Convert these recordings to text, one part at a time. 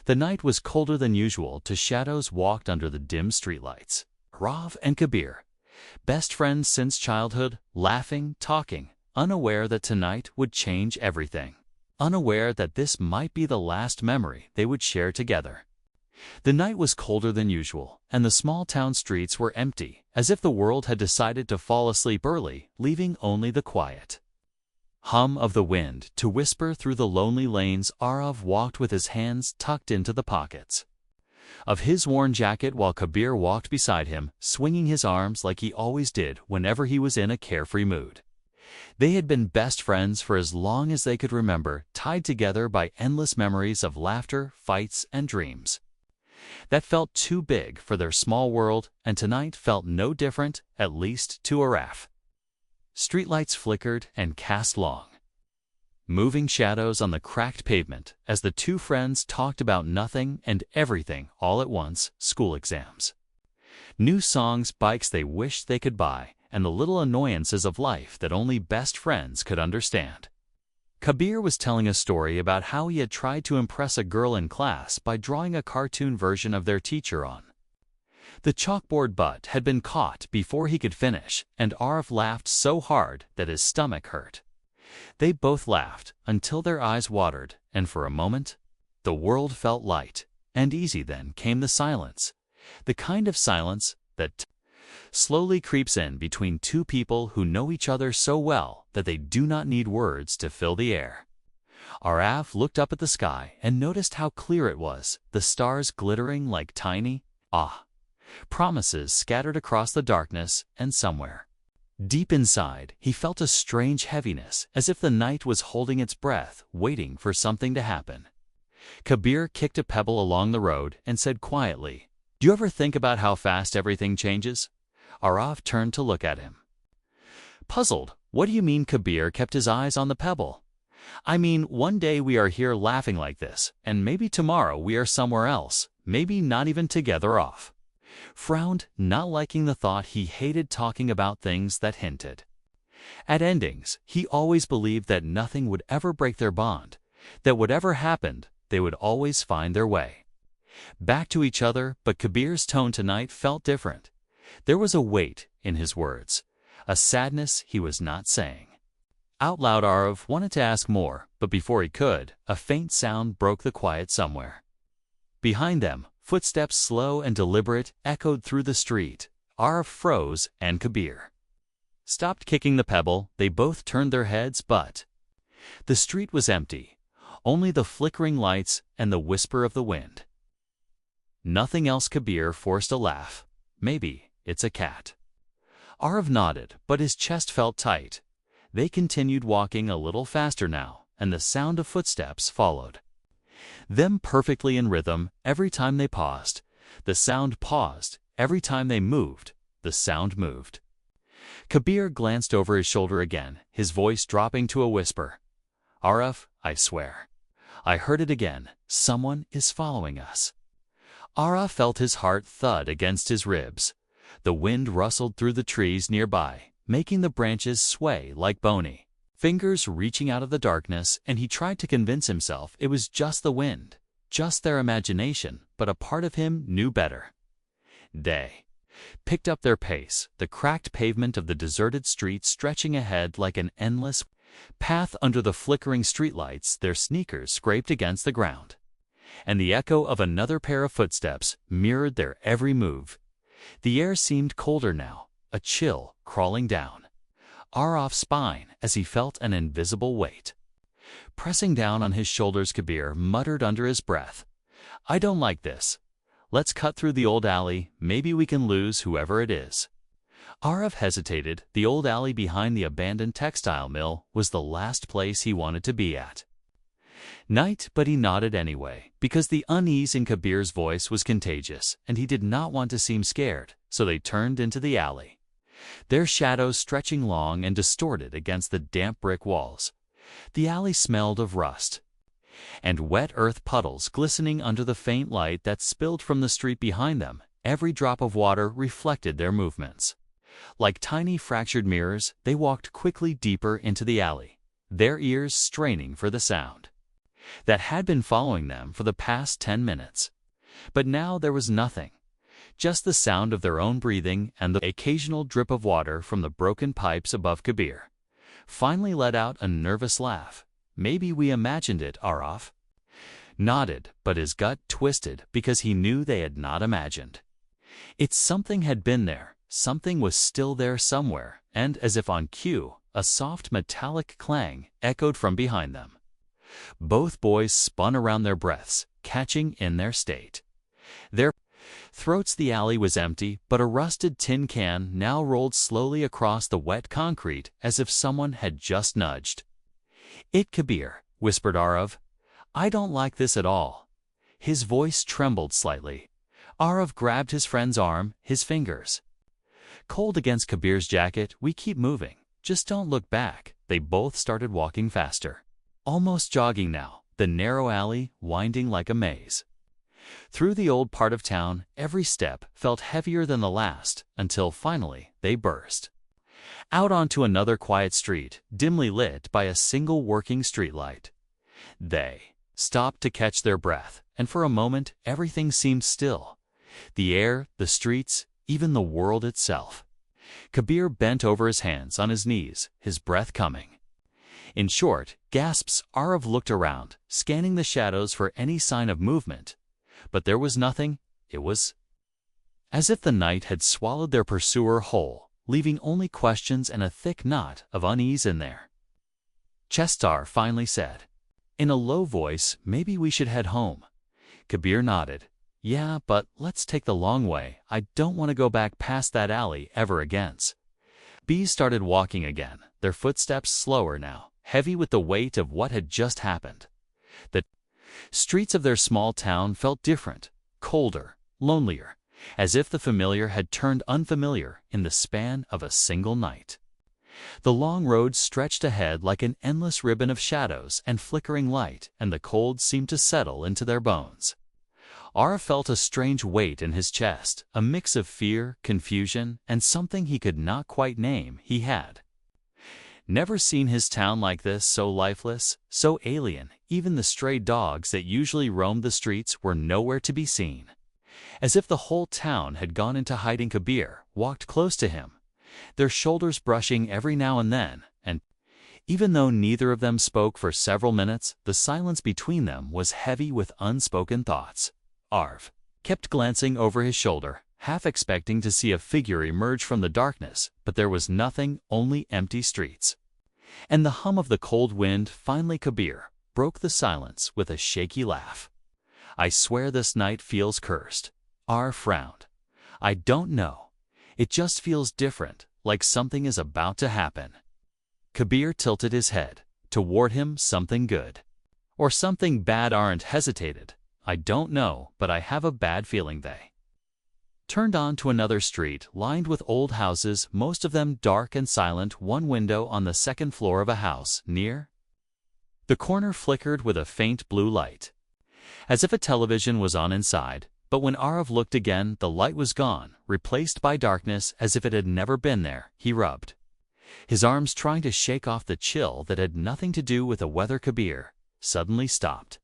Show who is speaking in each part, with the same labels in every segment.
Speaker 1: The night was colder than usual. Two shadows walked under the dim streetlights. Aarav and Kabir, best friends since childhood, laughing, talking, unaware that tonight would change everything. Unaware that this might be the last memory they would share together. The night was colder than usual, and the small-town streets were empty, as if the world had decided to fall asleep early, leaving only the quiet hum of the wind to whisper through the lonely lanes. Aarav walked with his hands tucked into the pockets of his worn jacket while Kabir walked beside him, swinging his arms like he always did whenever he was in a carefree mood. They had been best friends for as long as they could remember, tied together by endless memories of laughter, fights, and dreams that felt too big for their small world, and tonight felt no different, at least to Aarav. Streetlights flickered and cast long, moving shadows on the cracked pavement as the two friends talked about nothing and everything all at once: school exams, new songs, bikes they wished they could buy, and the little annoyances of life that only best friends could understand. Kabir was telling a story about how he had tried to impress a girl in class by drawing a cartoon version of their teacher on the chalkboard, but had been caught before he could finish, and Aarav laughed so hard that his stomach hurt. They both laughed until their eyes watered, and for a moment, the world felt light and easy. Then came the silence, the kind of silence that slowly creeps in between two people who know each other so well that they do not need words to fill the air. Aarav looked up at the sky and noticed how clear it was, the stars glittering like tiny promises scattered across the darkness, and somewhere deep inside he felt a strange heaviness, as if the night was holding its breath, waiting for something to happen. Kabir kicked a pebble along the road and said quietly, "Do you ever think about how fast everything changes?" Aarav turned to look at him, puzzled. "What do you mean?" Kabir kept his eyes on the pebble. "I mean, one day we are here laughing like this, and maybe tomorrow we are somewhere else, maybe not even together." Off frowned, not liking the thought. He hated talking about things that hinted at endings. He always believed that nothing would ever break their bond, that whatever happened, they would always find their way back to each other. But Kabir's tone tonight felt different. There was a weight in his words, a sadness he was not saying out loud. Aarav wanted to ask more, but before he could, a faint sound broke the quiet somewhere behind them. Footsteps, slow and deliberate, echoed through the street. Aarav froze, and Kabir stopped kicking the pebble. They both turned their heads, but the street was empty, only the flickering lights and the whisper of the wind. Nothing else. Kabir forced a laugh. "Maybe it's a cat." Aarav nodded, but his chest felt tight. They continued walking a little faster now, and the sound of footsteps followed them perfectly in rhythm. Every time they paused, the sound paused. Every time they moved, the sound moved. Kabir glanced over his shoulder again, his voice dropping to a whisper. "Aarav, I swear, I heard it again. Someone is following us." Aarav felt his heart thud against his ribs. The wind rustled through the trees nearby, making the branches sway like bony fingers reaching out of the darkness, and he tried to convince himself it was just the wind, just their imagination, but a part of him knew better. They picked up their pace, the cracked pavement of the deserted street stretching ahead like an endless path under the flickering streetlights. Their sneakers scraped against the ground, and the echo of another pair of footsteps mirrored their every move. The air seemed colder now, a chill crawling down Aarav's spine as he felt an invisible weight pressing down on his shoulders. Kabir muttered under his breath, "I don't like this. Let's cut through the old alley. Maybe we can lose whoever it is." Aarav hesitated. The old alley behind the abandoned textile mill was the last place he wanted to be at night, but he nodded anyway, because the unease in Kabir's voice was contagious, and he did not want to seem scared. So they turned into the alley, their shadows stretching long and distorted against the damp brick walls. The alley smelled of rust and wet earth, puddles glistening under the faint light that spilled from the street behind them. Every drop of water reflected their movements. Like tiny fractured mirrors, they walked quickly deeper into the alley, their ears straining for the sound. that had been following them for the past 10 minutes. But now there was nothing. Just the sound of their own breathing and the occasional drip of water from the broken pipes above. Kabir finally let out a nervous laugh. "Maybe we imagined it," Aarav nodded, but his gut twisted because he knew they had not imagined. Something had been there, something was still there somewhere, and as if on cue, a soft metallic clang echoed from behind them. Both boys spun around, their breaths catching in their state. Their throats. The alley was empty, but a rusted tin can now rolled slowly across the wet concrete as if someone had just nudged it. "Kabir," whispered Aarav, "I don't like this at all." His voice trembled slightly. Aarav grabbed his friend's arm, his fingers cold against Kabir's jacket. "We keep moving. Just don't look back." They both started walking faster, almost jogging now, the narrow alley winding like a maze. Through the old part of town, every step felt heavier than the last, until finally they burst out onto another quiet street, dimly lit by a single working streetlight. They stopped to catch their breath, and for a moment everything seemed still. The air, the streets, even the world itself. Kabir bent over, his hands on his knees, his breath coming in short gasps. Aarav looked around, scanning the shadows for any sign of movement. But there was nothing. It was as if the night had swallowed their pursuer whole, leaving only questions and a thick knot of unease in there. Chestar finally said, in a low voice, "Maybe we should head home." Kabir nodded. "Yeah, but let's take the long way. I don't want to go back past that alley ever again." Bees started walking again, their footsteps slower now, heavy with the weight of what had just happened. The streets of their small town felt different, colder, lonelier, as if the familiar had turned unfamiliar in the span of a single night. The long road stretched ahead like an endless ribbon of shadows and flickering light, and the cold seemed to settle into their bones. Aarav felt a strange weight in his chest, a mix of fear, confusion, and something he could not quite name. He had never seen his town like this, so lifeless, so alien. Even the stray dogs that usually roamed the streets were nowhere to be seen. As if the whole town had gone into hiding. Kabir walked close to him, their shoulders brushing every now and then, and even though neither of them spoke for several minutes, the silence between them was heavy with unspoken thoughts. Aarav kept glancing over his shoulder, half expecting to see a figure emerge from the darkness, but there was nothing, only empty streets and the hum of the cold wind. Finally Kabir broke the silence with a shaky laugh. "I swear this night feels cursed." Aarav frowned. "I don't know. It just feels different, like something is about to happen." Kabir tilted his head toward him. "Something good or something bad?" Aarav hesitated. "I don't know, but I have a bad feeling." They turned on to another street lined with old houses, most of them dark and silent. One window on the second floor of a house near the corner flickered with a faint blue light, as if a television was on inside. But when Aarav looked again, the light was gone, replaced by darkness as if it had never been there. He rubbed his arms, trying to shake off the chill that had nothing to do with the weather. Kabir suddenly stopped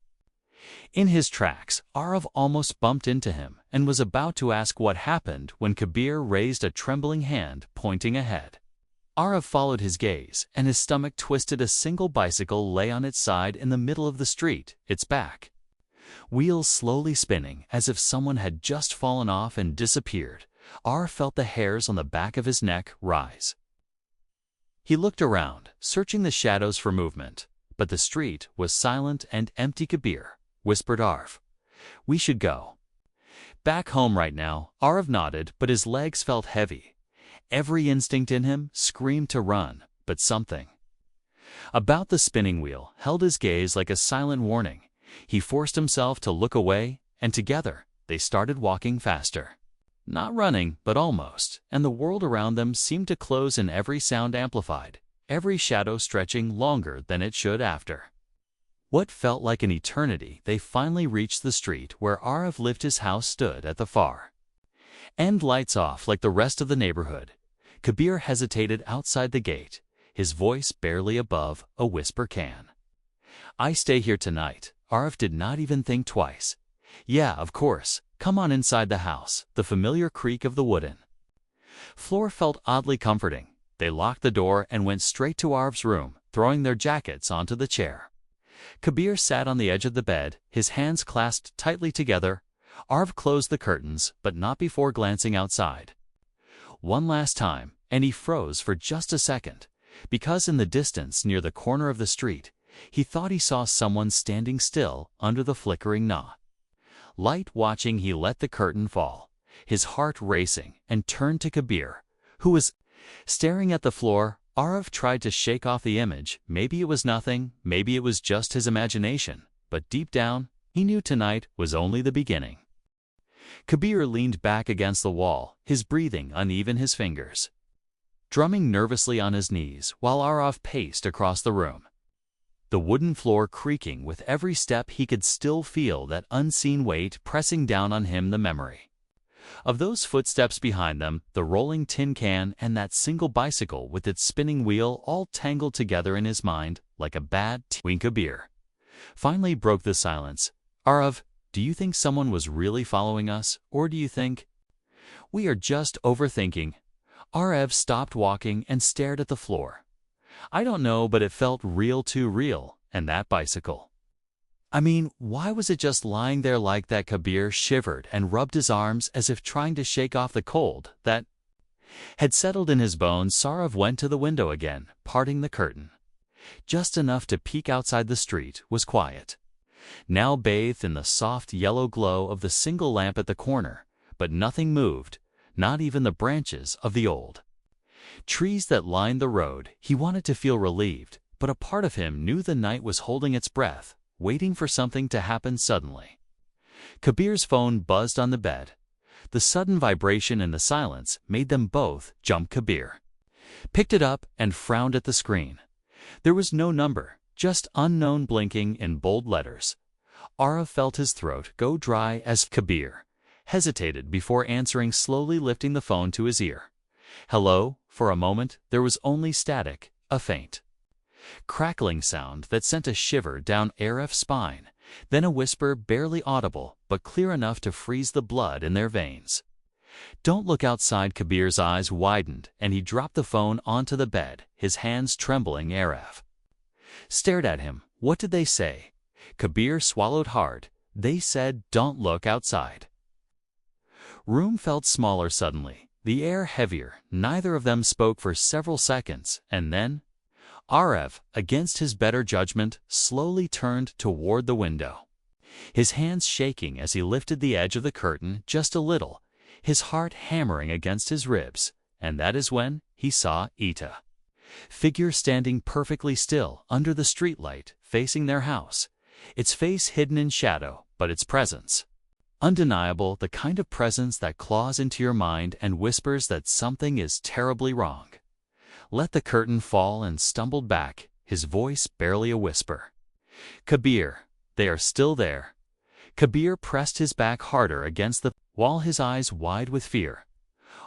Speaker 1: in his tracks. Aarav almost bumped into him and was about to ask what happened when Kabir raised a trembling hand, pointing ahead. Aarav followed his gaze, and his stomach twisted. A single bicycle lay on its side in the middle of the street, its back wheels slowly spinning as if someone had just fallen off and disappeared. Aarav felt the hairs on the back of his neck rise. He looked around, searching the shadows for movement, but the street was silent and empty. "Kabir," whispered Aarav, "we should go back home right now." Aarav nodded, but his legs felt heavy. Every instinct in him screamed to run, but something about the spinning wheel held his gaze like a silent warning. He forced himself to look away, and together they started walking faster. Not running, but almost, and the world around them seemed to close in, every sound amplified, every shadow stretching longer than it should. After what felt like an eternity, they finally reached the street where Aarav lived. His house stood at the far end, lights off like the rest of the neighborhood. Kabir hesitated outside the gate, his voice barely above a whisper. "Can I stay here tonight?" Aarav did not even think twice. Yeah, of course. Come on inside the house. The familiar creak of the wooden floor felt oddly comforting. They locked the door and went straight to Aarav's room, throwing their jackets onto the chair. Kabir sat on the edge of the bed, his hands clasped tightly together. Aarav closed the curtains, but not before glancing outside. One last time, and he froze for just a second, because in the distance near the corner of the street, he thought he saw someone standing still under the flickering knot. Light watching, he let the curtain fall, his heart racing, and turned to Kabir, who was staring at the floor. Aarav tried to shake off the image. Maybe it was nothing, maybe it was just his imagination, but deep down, he knew tonight was only the beginning. Kabir leaned back against the wall, his breathing uneven, his fingers drumming nervously on his knees, while Aarav paced across the room. The wooden floor creaking with every step. He could still feel that unseen weight pressing down on him, the memory of those footsteps behind them, the rolling tin can, and that single bicycle with its spinning wheel, all tangled together in his mind like a bad when Kabir finally broke the silence. Aarav, do you think someone was really following us, or do you think we are just overthinking? Aarav stopped walking and stared at the floor. I don't know, but it felt real, too real. And that bicycle, I mean, why was it just lying there like that? Kabir shivered and rubbed his arms as if trying to shake off the cold that had settled in his bones. Aarav went to the window again, parting the curtain just enough to peek outside. The street was quiet, now bathed in the soft yellow glow of the single lamp at the corner, but nothing moved, not even the branches of the old trees that lined the road. He wanted to feel relieved, but a part of him knew the night was holding its breath, waiting for something to happen suddenly. Kabir's phone buzzed on the bed. The sudden vibration in the silence made them both jump. Kabir picked it up and frowned at the screen. There was no number, just unknown blinking in bold letters. Aarav felt his throat go dry as Kabir hesitated before answering, slowly lifting the phone to his ear. Hello? For a moment, there was only static, a faint crackling sound that sent a shiver down Aarav's spine, then a whisper barely audible but clear enough to freeze the blood in their veins. Don't look outside. Kabir's eyes widened and he dropped the phone onto the bed, his hands trembling. Aarav stared at him. What did they say? Kabir swallowed hard. They said, don't look outside. Room felt smaller suddenly, the air heavier. Neither of them spoke for several seconds, and then Aarav, against his better judgment, slowly turned toward the window, his hands shaking as he lifted the edge of the curtain just a little, his heart hammering against his ribs. And that is when he saw Ita, figure standing perfectly still under the streetlight, facing their house, its face hidden in shadow, but its presence undeniable, the kind of presence that claws into your mind and whispers that something is terribly wrong. Let the curtain fall and stumbled back, his voice barely a whisper. Kabir, they are still there. Kabir pressed his back harder against the wall, his eyes wide with fear.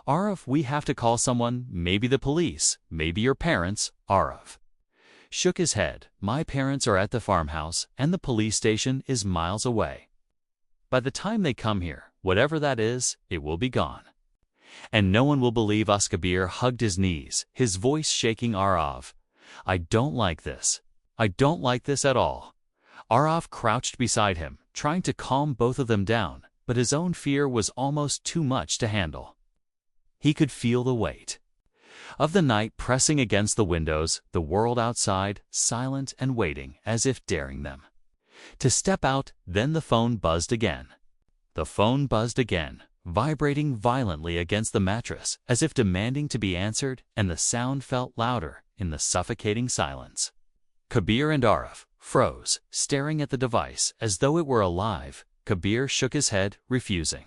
Speaker 1: Aarav, we have to call someone, maybe the police, maybe your parents. Aarav shook his head. My parents are at the farmhouse and the police station is miles away. By the time they come here, whatever that is, it will be gone. And no one will believe us. Kabir hugged his knees, his voice shaking. Aarav, I don't like this. I don't like this at all. Aarav crouched beside him, trying to calm both of them down, but his own fear was almost too much to handle. He could feel the weight of the night pressing against the windows, the world outside, silent and waiting, as if daring them to step out. Then the phone buzzed again. The phone buzzed again, vibrating violently against the mattress, as if demanding to be answered, and the sound felt louder in the suffocating silence. Kabir and Aarav froze, staring at the device as though it were alive. Kabir shook his head, refusing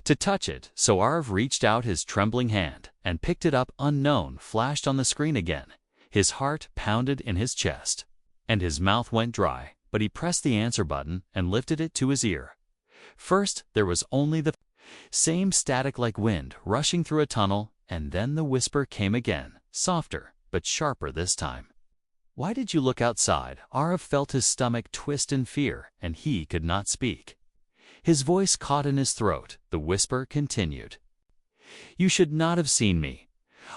Speaker 1: to touch it, so Aarav reached out his trembling hand and picked it up. Unknown flashed on the screen again. His heart pounded in his chest, and his mouth went dry, but he pressed the answer button and lifted it to his ear. First, there was only the same static like wind rushing through a tunnel, and then the whisper came again, softer but sharper this time. Why did you look outside? Aarav felt his stomach twist in fear, and he could not speak. His voice caught in his throat. The whisper continued. You should not have seen me.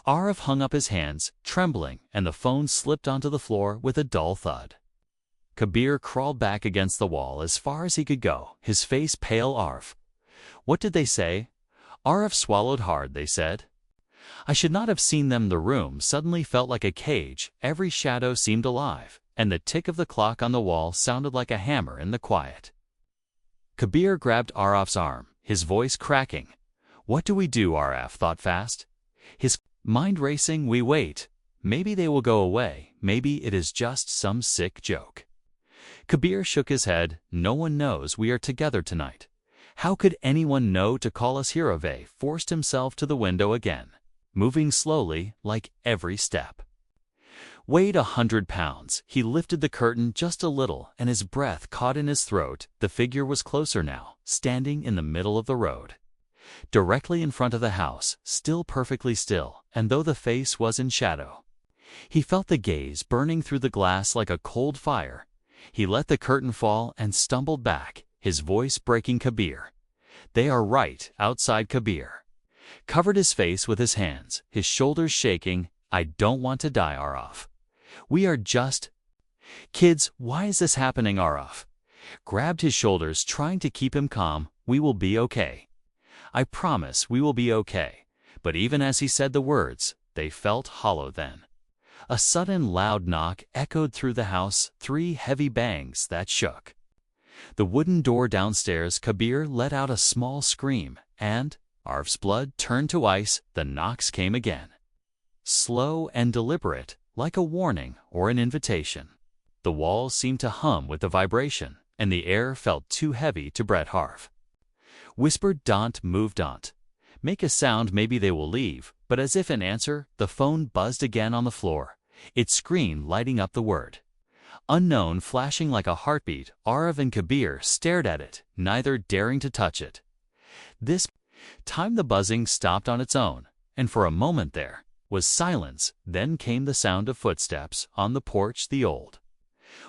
Speaker 1: Aarav hung up his hands, trembling, and the phone slipped onto the floor with a dull thud. Kabir crawled back against the wall as far as he could go, his face pale. Aarav. What did they say? Aarav swallowed hard. They said. I should not have seen them. The room suddenly felt like a cage. Every shadow seemed alive, and the tick of the clock on the wall sounded like a hammer in the quiet. Kabir grabbed Aarav's arm, his voice cracking. What do we do? Aarav thought fast. His mind racing. We wait. Maybe they will go away. Maybe it is just some sick joke. Kabir shook his head. No one knows we are together tonight. How could anyone know to call us here? Aarav forced himself to the window again, moving slowly, like every step. Weighed 100 pounds, he lifted the curtain just a little, and his breath caught in his throat. The figure was closer now, standing in the middle of the road, directly in front of the house, still perfectly still, and though the face was in shadow, he felt the gaze burning through the glass like a cold fire. He let the curtain fall and stumbled back, his voice breaking. Kabir. They are right outside. Kabir covered his face with his hands, his shoulders shaking. I don't want to die, Aarav. We are just kids. Why is this happening? Aarav grabbed his shoulders, trying to keep him calm. We will be okay. I promise we will be okay. But even as he said the words, they felt hollow. Then a sudden loud knock echoed through the house, 3 heavy bangs that shook the wooden door downstairs. Kabir let out a small scream, and Aarav's blood turned to ice. The knocks came again, slow and deliberate, like a warning or an invitation. The walls seemed to hum with the vibration, and the air felt too heavy to breathe. Aarav whispered, Don't move, don't make a sound, maybe they will leave. But as if in answer, the phone buzzed again on the floor, its screen lighting up the word unknown flashing like a heartbeat. Aarav and Kabir stared at it, neither daring to touch it. This time the buzzing stopped on its own, and for a moment there was silence. Then came the sound of footsteps on the porch, the old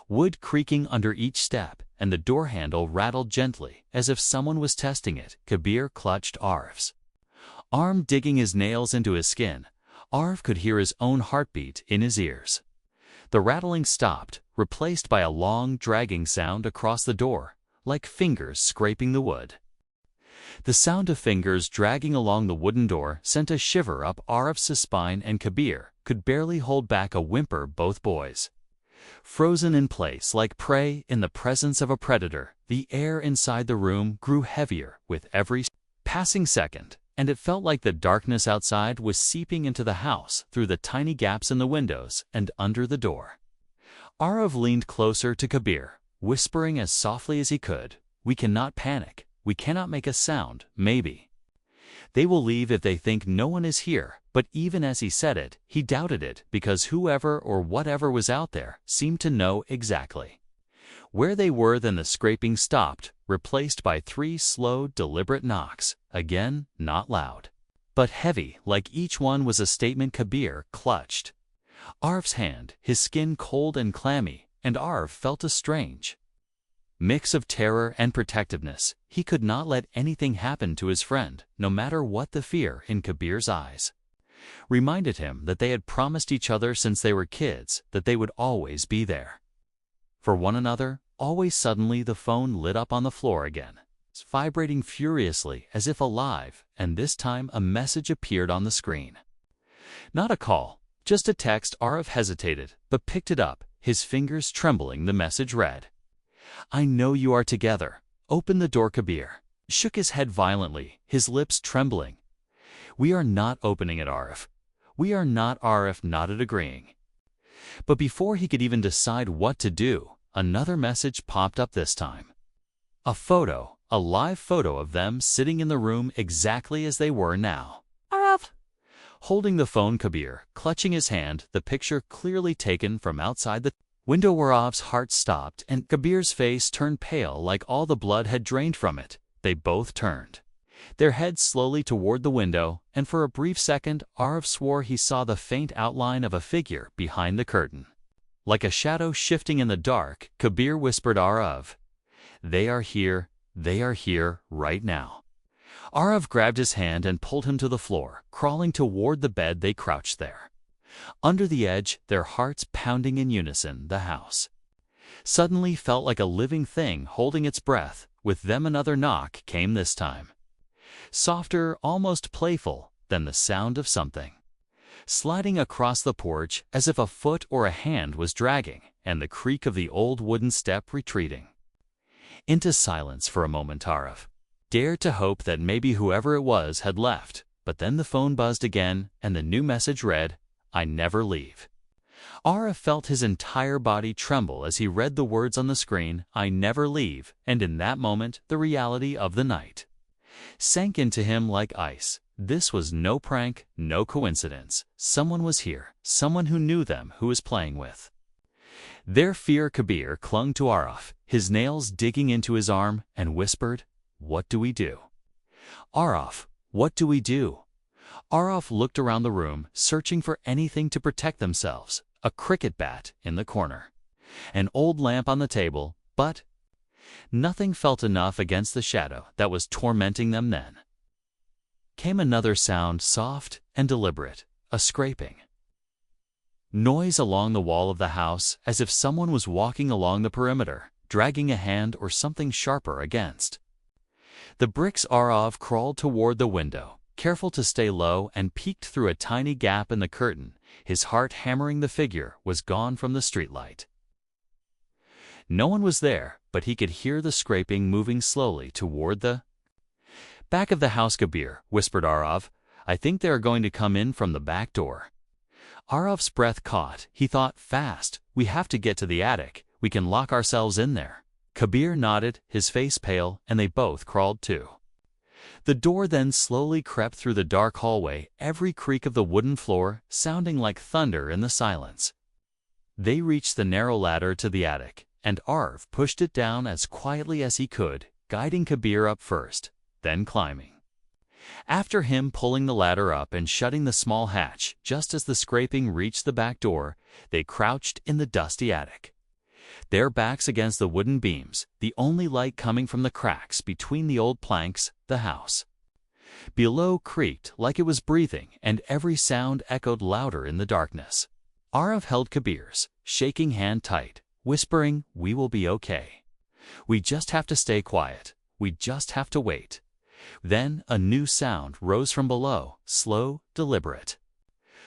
Speaker 1: wood creaking under each step, and the door handle rattled gently, as if someone was testing it. Kabir clutched Aarav's arm, digging his nails into his skin. Aarav could hear his own heartbeat in his ears. The rattling stopped, replaced by a long, dragging sound across the door, like fingers scraping the wood. The sound of fingers dragging along the wooden door sent a shiver up Aarav's spine, and Kabir could barely hold back a whimper. Both boys frozen in place like prey in the presence of a predator. The air inside the room grew heavier with every passing second, and it felt like the darkness outside was seeping into the house through the tiny gaps in the windows and under the door. Aarav leaned closer to Kabir, whispering as softly as he could, We cannot panic. We cannot make a sound. Maybe they will leave if they think no one is here. But even as he said it, he doubted it, because whoever or whatever was out there seemed to know exactly where they were. Then the scraping stopped, replaced by 3 slow, deliberate knocks, again not loud, but heavy, like each one was a statement. Kabir clutched Aarav's hand, his skin cold and clammy, and Aarav felt a strange mix of terror and protectiveness. He could not let anything happen to his friend, no matter what. The fear in Kabir's eyes reminded him that they had promised each other since they were kids that they would always be there for one another, always. Suddenly the phone lit up on the floor again, vibrating furiously as if alive, and this time a message appeared on the screen. Not a call, just a text. Aarav hesitated, but picked it up, his fingers trembling. The message read, I know you are together. Open the door. Kabir shook his head violently, his lips trembling. We are not opening it, Aarav. We are not. Aarav nodded, agreeing. But before he could even decide what to do, another message popped up, this time a photo, a live photo of them sitting in the room exactly as they were now. Aarav holding the phone, Kabir clutching his hand, the picture clearly taken from outside the window. Aarav's heart stopped, and Kabir's face turned pale, like all the blood had drained from it. They both turned their heads slowly toward the window, and for a brief second Aarav swore he saw the faint outline of a figure behind the curtain. Like a shadow shifting in the dark, Kabir whispered Aarav, they are here right now. Aarav grabbed his hand and pulled him to the floor, crawling toward the bed. They crouched there. Under the edge, their hearts pounding in unison, the house suddenly felt like a living thing holding its breath. With them another knock came this time. Softer, almost playful, than the sound of something sliding across the porch as if a foot or a hand was dragging, and the creak of the old wooden step retreating into silence. For a moment Aarav dared to hope that maybe whoever it was had left, but then the phone buzzed again, and the new message read, I never leave. Aarav felt his entire body tremble as he read the words on the screen, I never leave, and in that moment the reality of the night sank into him like ice. This was no prank, no coincidence. Someone was here, someone who knew them, who was playing with their fear. Kabir clung to Aarav, his nails digging into his arm, and whispered, what do we do? Aarav, what do we do? Aarav looked around the room, searching for anything to protect themselves. A cricket bat in the corner, an old lamp on the table, but nothing felt enough against the shadow that was tormenting them. Then came another sound, soft and deliberate, a scraping noise along the wall of the house, as if someone was walking along the perimeter, dragging a hand or something sharper against the bricks. Aarav crawled toward the window, careful to stay low, and peeked through a tiny gap in the curtain. His heart hammering. The figure was gone from the streetlight. No one was there, but he could hear the scraping moving slowly toward the back of the house. Kabir whispered, Aarav, I think they are going to come in from the back door. Aarav's breath caught. He thought, fast, we have to get to the attic. We can lock ourselves in there. Kabir nodded, his face pale, and they both crawled too. The door then slowly crept through the dark hallway, every creak of the wooden floor sounding like thunder in the silence. They reached the narrow ladder to the attic, and Aarav pushed it down as quietly as he could, guiding Kabir up first, then climbing after him, pulling the ladder up and shutting the small hatch. Just as the scraping reached the back door, they crouched in the dusty attic, their backs against the wooden beams, the only light coming from the cracks between the old planks. The house below creaked like it was breathing, and every sound echoed louder in the darkness. Aarav held Kabir's shaking hand tight, whispering, we will be okay. We just have to stay quiet. We just have to wait. Then a new sound rose from below, slow, deliberate.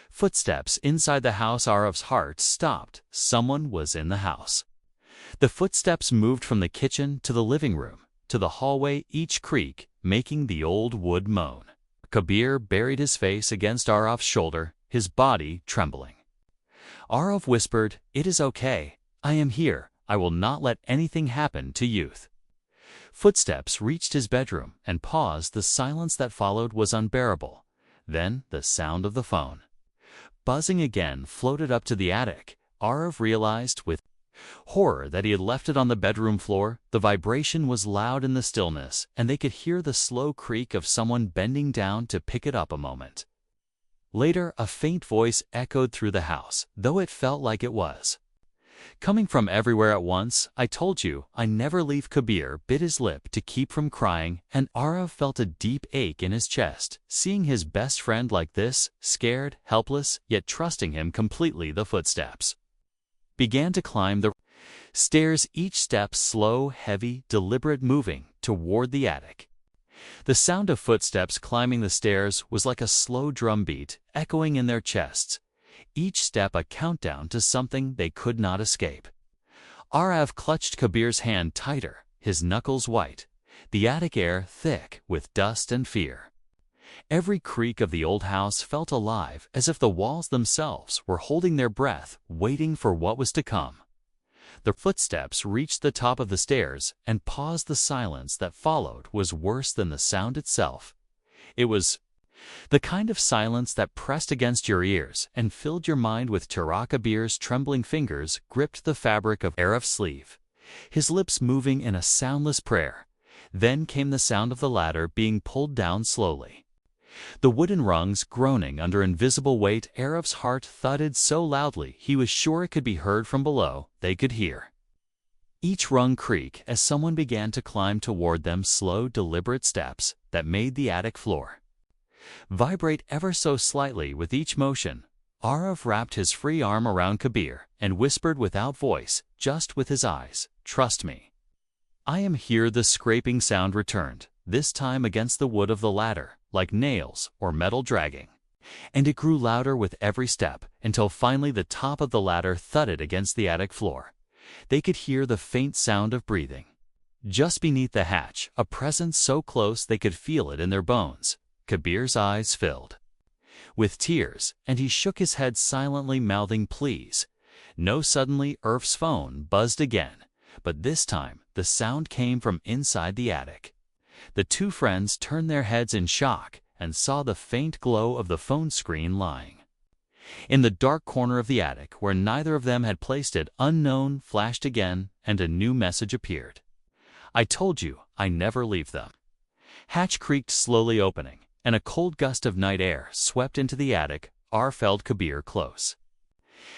Speaker 1: Footsteps inside the house. Aarav's heart stopped. Someone was in the house. The footsteps moved from the kitchen to the living room, to the hallway, each creak making the old wood moan. Kabir buried his face against Aarav's shoulder, his body trembling. Aarav whispered, it is okay. I am here. I will not let anything happen to youth. Footsteps reached his bedroom and paused. The silence that followed was unbearable. Then the sound of the phone buzzing again floated up to the attic. Aarav realized with horror that he had left it on the bedroom floor. The vibration was loud in the stillness, and they could hear the slow creak of someone bending down to pick it up. A moment later, a faint voice echoed through the house, though it felt like it was coming from everywhere at once. I told you, I never leave. Kabir bit his lip to keep from crying, and Aarav felt a deep ache in his chest, seeing his best friend like this, scared, helpless, yet trusting him completely. The footsteps began to climb the stairs, each step slow, heavy, deliberate, moving toward the attic. The sound of footsteps climbing the stairs was like a slow drum beat, echoing in their chests, each step a countdown to something they could not escape. Aarav clutched Kabir's hand tighter, his knuckles white, the attic air thick with dust and fear. Every creak of the old house felt alive, as if the walls themselves were holding their breath, waiting for what was to come. The footsteps reached the top of the stairs and paused. The silence that followed was worse than the sound itself. It was the kind of silence that pressed against your ears and filled your mind with terror. Kabir's trembling fingers gripped the fabric of Aarav's sleeve, his lips moving in a soundless prayer. Then came the sound of the ladder being pulled down slowly. The wooden rungs groaning under invisible weight. Aarav's heart thudded so loudly he was sure it could be heard from below. They could hear each rung creak as someone began to climb toward them, slow, deliberate steps that made the attic floor vibrate ever so slightly with each motion. Aarav wrapped his free arm around Kabir and whispered without voice, just with his eyes, "Trust me. I am here." The scraping sound returned, this time against the wood of the ladder, like nails or metal dragging. And it grew louder with every step, until finally the top of the ladder thudded against the attic floor. They could hear the faint sound of breathing. Just beneath the hatch, a presence so close they could feel it in their bones. Kabir's eyes filled with tears, and he shook his head silently, mouthing pleas. No, suddenly Irf's phone buzzed again, but this time the sound came from inside the attic. The two friends turned their heads in shock and saw the faint glow of the phone screen lying in the dark corner of the attic where neither of them had placed it. Unknown flashed again, and a new message appeared. "I told you, I never leave them." Hatch creaked, slowly opening, and a cold gust of night air swept into the attic. Aarav felt Kabir close.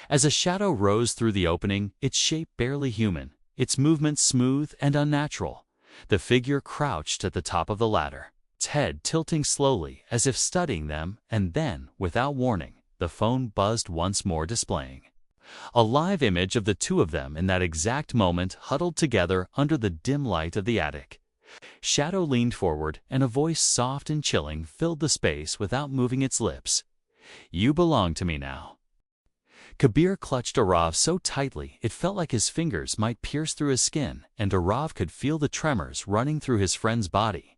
Speaker 1: As a shadow rose through the opening, its shape barely human, its movements smooth and unnatural, the figure crouched at the top of the ladder, its head tilting slowly as if studying them, and then, without warning, the phone buzzed once more, displaying a live image of the two of them in that exact moment, huddled together under the dim light of the attic. Shadow leaned forward, and a voice soft and chilling filled the space without moving its lips. "You belong to me now." Kabir clutched Aarav so tightly it felt like his fingers might pierce through his skin, and Aarav could feel the tremors running through his friend's body.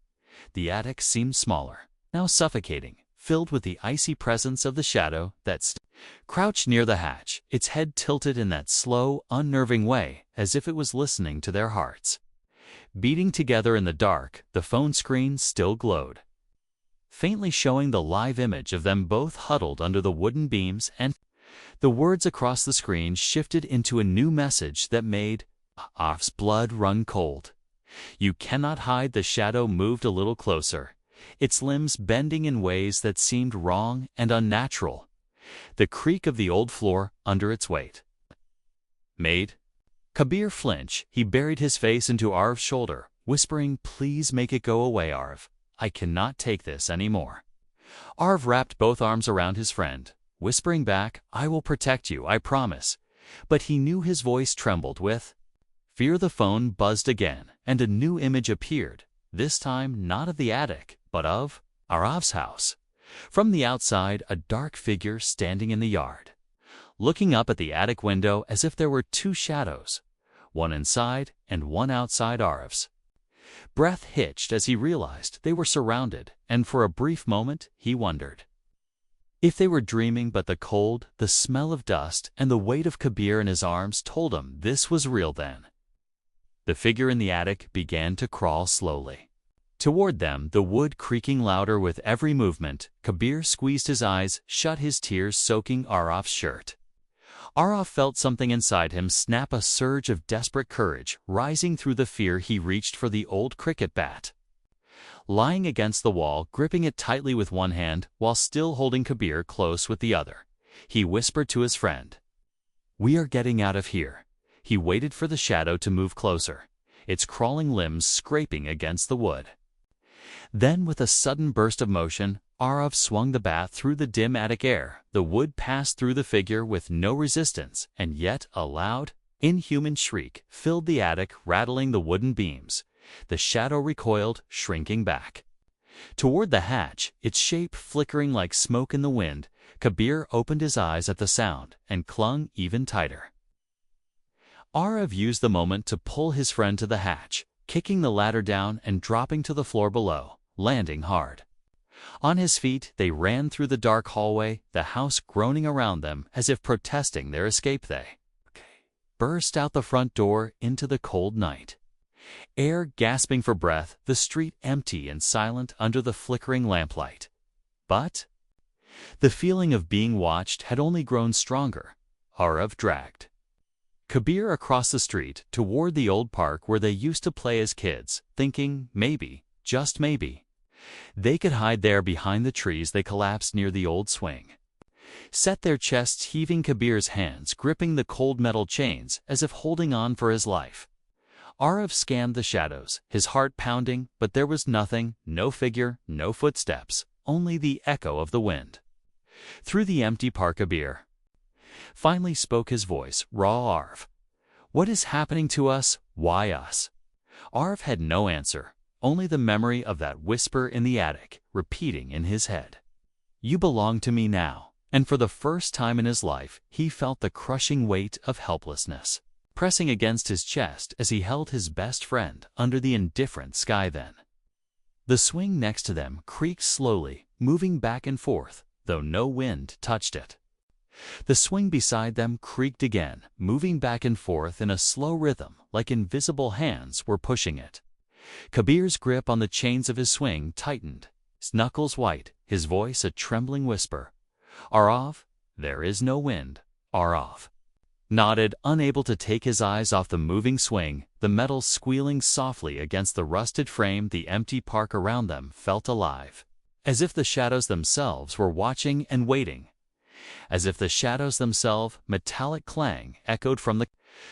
Speaker 1: The attic seemed smaller, now suffocating, filled with the icy presence of the shadow that crouched near the hatch, its head tilted in that slow, unnerving way, as if it was listening to their hearts beating together in the dark. The phone screen still glowed, faintly showing the live image of them both huddled under the wooden beams, and the words across the screen shifted into a new message that made Aarav's blood run cold. "You cannot hide." The shadow moved a little closer, its limbs bending in ways that seemed wrong and unnatural. The creak of the old floor under its weight made Kabir flinch. He buried his face into Aarav's shoulder, whispering, "Please make it go away, Aarav. I cannot take this anymore." Aarav wrapped both arms around his friend, whispering back, "I will protect you, I promise." But he knew his voice trembled with fear. The phone buzzed again, and a new image appeared, this time not of the attic, but of Aarav's house. From the outside, a dark figure standing in the yard, looking up at the attic window as if there were two shadows, one inside and one outside Aarav's. Breath hitched as he realized they were surrounded, and for a brief moment he wondered if they were dreaming, but the cold, the smell of dust, and the weight of Kabir in his arms told him this was real. Then the figure in the attic began to crawl slowly toward them, the wood creaking louder with every movement. Kabir squeezed his eyes shut, his tears soaking Aarav's shirt. Aarav felt something inside him snap, a surge of desperate courage rising through the fear. He reached for the old cricket bat, lying against the wall, gripping it tightly with one hand while still holding Kabir close with the other. He whispered to his friend, "We are getting out of here." He waited for the shadow to move closer, its crawling limbs scraping against the wood. Then, with a sudden burst of motion, Aarav swung the bat through the dim attic air. The wood passed through the figure with no resistance, and yet a loud, inhuman shriek filled the attic, rattling the wooden beams. The shadow recoiled, shrinking back toward the hatch, its shape flickering like smoke in the wind. Kabir opened his eyes at the sound and clung even tighter. Aarav used the moment to pull his friend to the hatch, kicking the ladder down and dropping to the floor below, landing hard on his feet. They ran through the dark hallway, the house groaning around them as if protesting their escape. They burst out the front door into the cold night air, gasping for breath, the street empty and silent under the flickering lamplight. But the feeling of being watched had only grown stronger. Aarav dragged Kabir across the street toward the old park where they used to play as kids, thinking maybe, just maybe, They could hide there behind the trees they collapsed near the old swing. Set their chests heaving, Kabir's hands gripping the cold metal chains as if holding on for his life. Aarav scanned the shadows, his heart pounding, but there was nothing, no figure, no footsteps, only the echo of the wind. Through the empty park, Kabir finally spoke, his voice raw. Aarav, what is happening to us? Why us? Aarav had no answer, only the memory of that whisper in the attic, repeating in his head. You belong to me now. And for the first time in his life, he felt the crushing weight of helplessness pressing against his chest as he held his best friend under the indifferent sky. Then the swing next to them creaked slowly, moving back and forth, though no wind touched it. The swing beside them creaked again, moving back and forth in a slow rhythm, like invisible hands were pushing it. Kabir's grip on the chains of his swing tightened, his knuckles white, his voice a trembling whisper. Aarav, there is no wind. Aarav nodded, unable to take his eyes off the moving swing, the metal squealing softly against the rusted frame. The empty park around them felt alive, as if the shadows themselves were watching and waiting. As if the shadows themselves, metallic clang echoed from the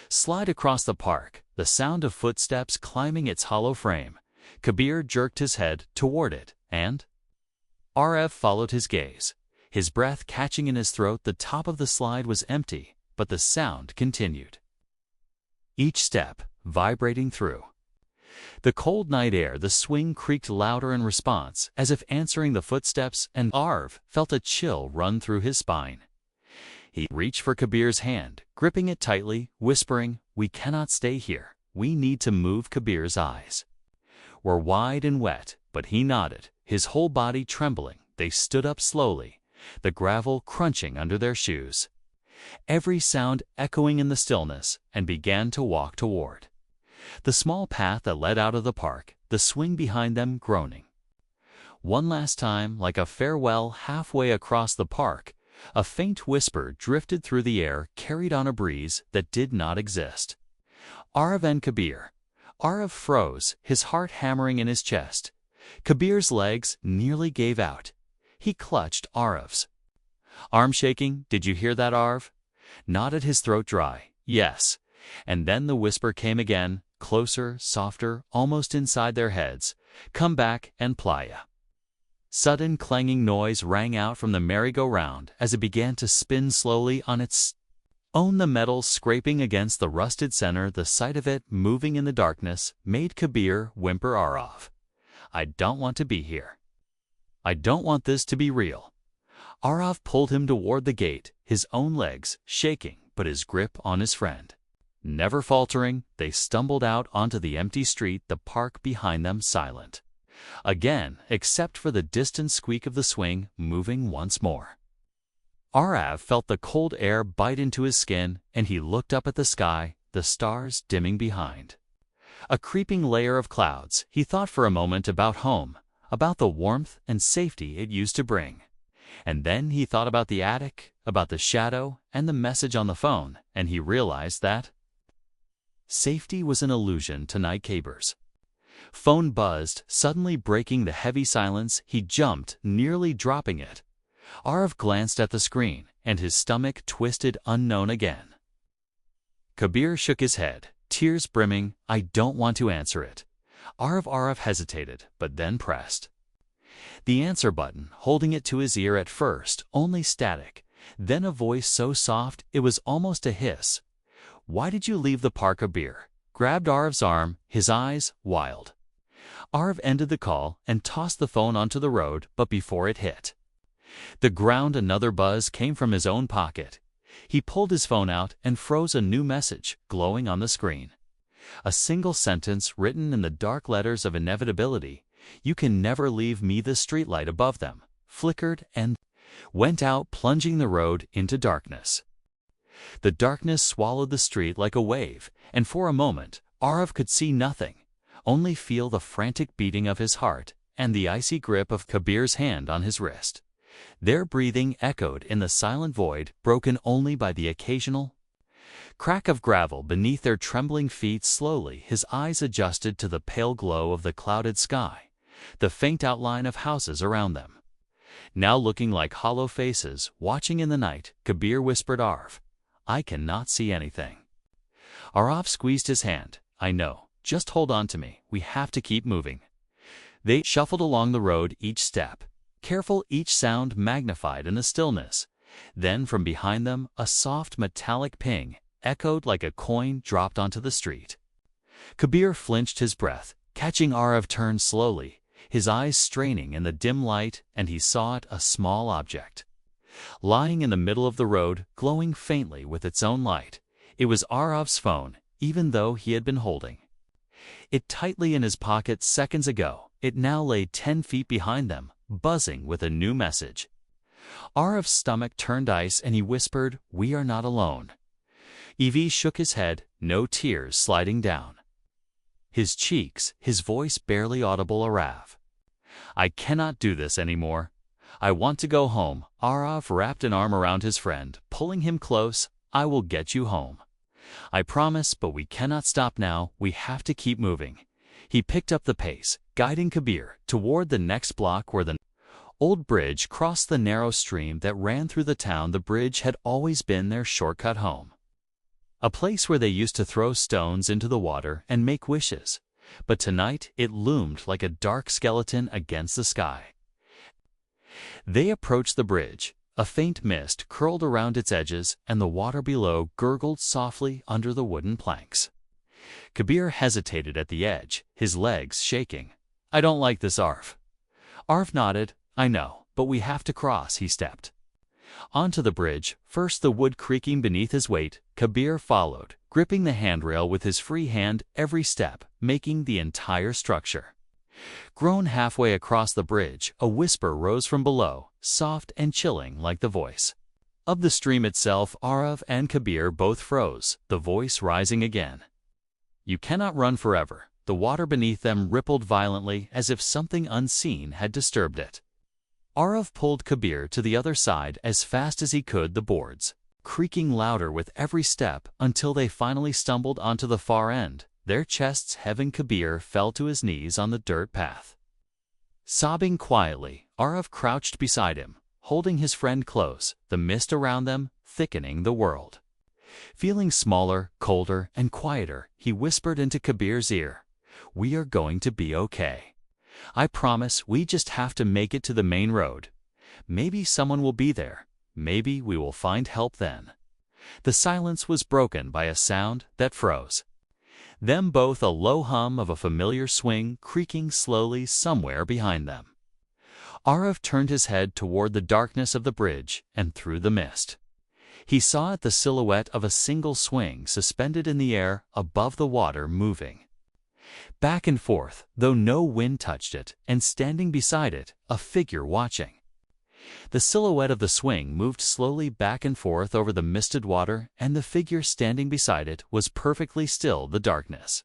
Speaker 1: slide across the park, the sound of footsteps climbing its hollow frame. Kabir jerked his head toward it, and Aarav followed his gaze, his breath catching in his throat. The top of the slide was empty, but the sound continued, each step vibrating through the cold night air. The swing creaked louder in response, as if answering the footsteps, and Aarav felt a chill run through his spine. He reached for Kabir's hand, gripping it tightly, whispering, we cannot stay here. We need to move. Kabir's eyes were wide and wet, but he nodded, his whole body trembling. They stood up slowly, the gravel crunching under their shoes, every sound echoing in the stillness, and began to walk toward the small path that led out of the park, the swing behind them groaning. One last time, like a farewell, halfway across the park, a faint whisper drifted through the air, carried on a breeze that did not exist. Aarav and Kabir. Aarav froze, his heart hammering in his chest. Kabir's legs nearly gave out. He clutched Aarav's arm, shaking. Did you hear that? Aarav nodded, his throat dry. Yes. And then the whisper came again, closer, softer, almost inside their heads. Come back and playa. Sudden clanging noise rang out from the merry-go-round as it began to spin slowly on its own, the metal scraping against the rusted center. The sight of it moving in the darkness made Kabir whimper. Aarav, I don't want to be here. I don't want this to be real. Aarav pulled him toward the gate, his own legs shaking, but his grip on his friend never faltering. They stumbled out onto the empty street, the park behind them silent again, except for the distant squeak of the swing moving once more. Aarav felt the cold air bite into his skin, and he looked up at the sky, the stars dimming behind a creeping layer of clouds. He thought for a moment about home, about the warmth and safety it used to bring. And then he thought about the attic, about the shadow, and the message on the phone, and he realized that safety was an illusion tonight. Kabir's phone buzzed, suddenly breaking the heavy silence. He jumped, nearly dropping it. Aarav glanced at the screen, and his stomach twisted. Unknown again. Kabir shook his head, tears brimming. I don't want to answer it. Aarav hesitated, but then pressed the answer button, holding it to his ear. At first, only static, then a voice so soft it was almost a hiss. Why did you leave the park? Kabir grabbed Aarav's arm, his eyes wild. Aarav ended the call and tossed the phone onto the road, but before it hit the ground, another buzz came from his own pocket. He pulled his phone out and froze a new message glowing on the screen. A single sentence written in the dark letters of inevitability. You can never leave me. The streetlight above them flickered and went out, plunging the road into darkness. The darkness swallowed the street like a wave, and for a moment Aarav could see nothing, only feel the frantic beating of his heart and the icy grip of Kabir's hand on his wrist. Their breathing echoed in the silent void, broken only by the occasional crack of gravel beneath their trembling feet. Slowly his eyes adjusted to the pale glow of the clouded sky, the faint outline of houses around them. Now looking like hollow faces, watching in the night, Kabir whispered, "Aarav, I cannot see anything." Aarav squeezed his hand. "I know. Just hold on to me. We have to keep moving." They shuffled along the road, each step, careful, each sound magnified in the stillness. Then from behind them, a soft metallic ping echoed like a coin dropped onto the street. Kabir flinched his breath, catching Aarav turn slowly, his eyes straining in the dim light, and he saw it, a small object. Lying in the middle of the road, glowing faintly with its own light. It was Aarav's phone, even though he had been holding it tightly in his pocket seconds ago. It now lay 10 feet behind them, buzzing with a new message. Aarav's stomach turned ice and he whispered, "We are not alone." Evie shook his head, no tears sliding down his cheeks, his voice barely audible. "Aarav, I cannot do this anymore. I want to go home." Aarav wrapped an arm around his friend, pulling him close. "I will get you home. I promise, but we cannot stop now. We have to keep moving." He picked up the pace, guiding Kabir toward the next block where the old bridge crossed the narrow stream that ran through the town. The bridge had always been their shortcut home, a place where they used to throw stones into the water and make wishes. But tonight it loomed like a dark skeleton against the sky. They approached the bridge. A faint mist curled around its edges, and the water below gurgled softly under the wooden planks. Kabir hesitated at the edge, his legs shaking. "I don't like this, Aarav." Aarav nodded. "I know, but we have to cross." He stepped onto the bridge, first the wood creaking beneath his weight. Kabir followed, gripping the handrail with his free hand, every step making the entire structure groan. Halfway across the bridge, a whisper rose from below, soft and chilling like the voice of the stream itself. Aarav and Kabir both froze, the voice rising again. "You cannot run forever." The water beneath them rippled violently as if something unseen had disturbed it. Aarav pulled Kabir to the other side as fast as he could, the boards creaking louder with every step until they finally stumbled onto the far end. Their chests heaving, Kabir fell to his knees on the dirt path. Sobbing quietly, Aarav crouched beside him, holding his friend close, the mist around them thickening the world. Feeling smaller, colder, and quieter, he whispered into Kabir's ear, "We are going to be okay. I promise. We just have to make it to the main road. Maybe someone will be there. Maybe we will find help then." The silence was broken by a sound that froze them both, a low hum of a familiar swing creaking slowly somewhere behind them. Aarav turned his head toward the darkness of the bridge, and through the mist he saw the silhouette of a single swing suspended in the air above the water, moving back and forth, though no wind touched it, and standing beside it, a figure watching. The silhouette of the swing moved slowly back and forth over the misted water, and the figure standing beside it was perfectly still. The darkness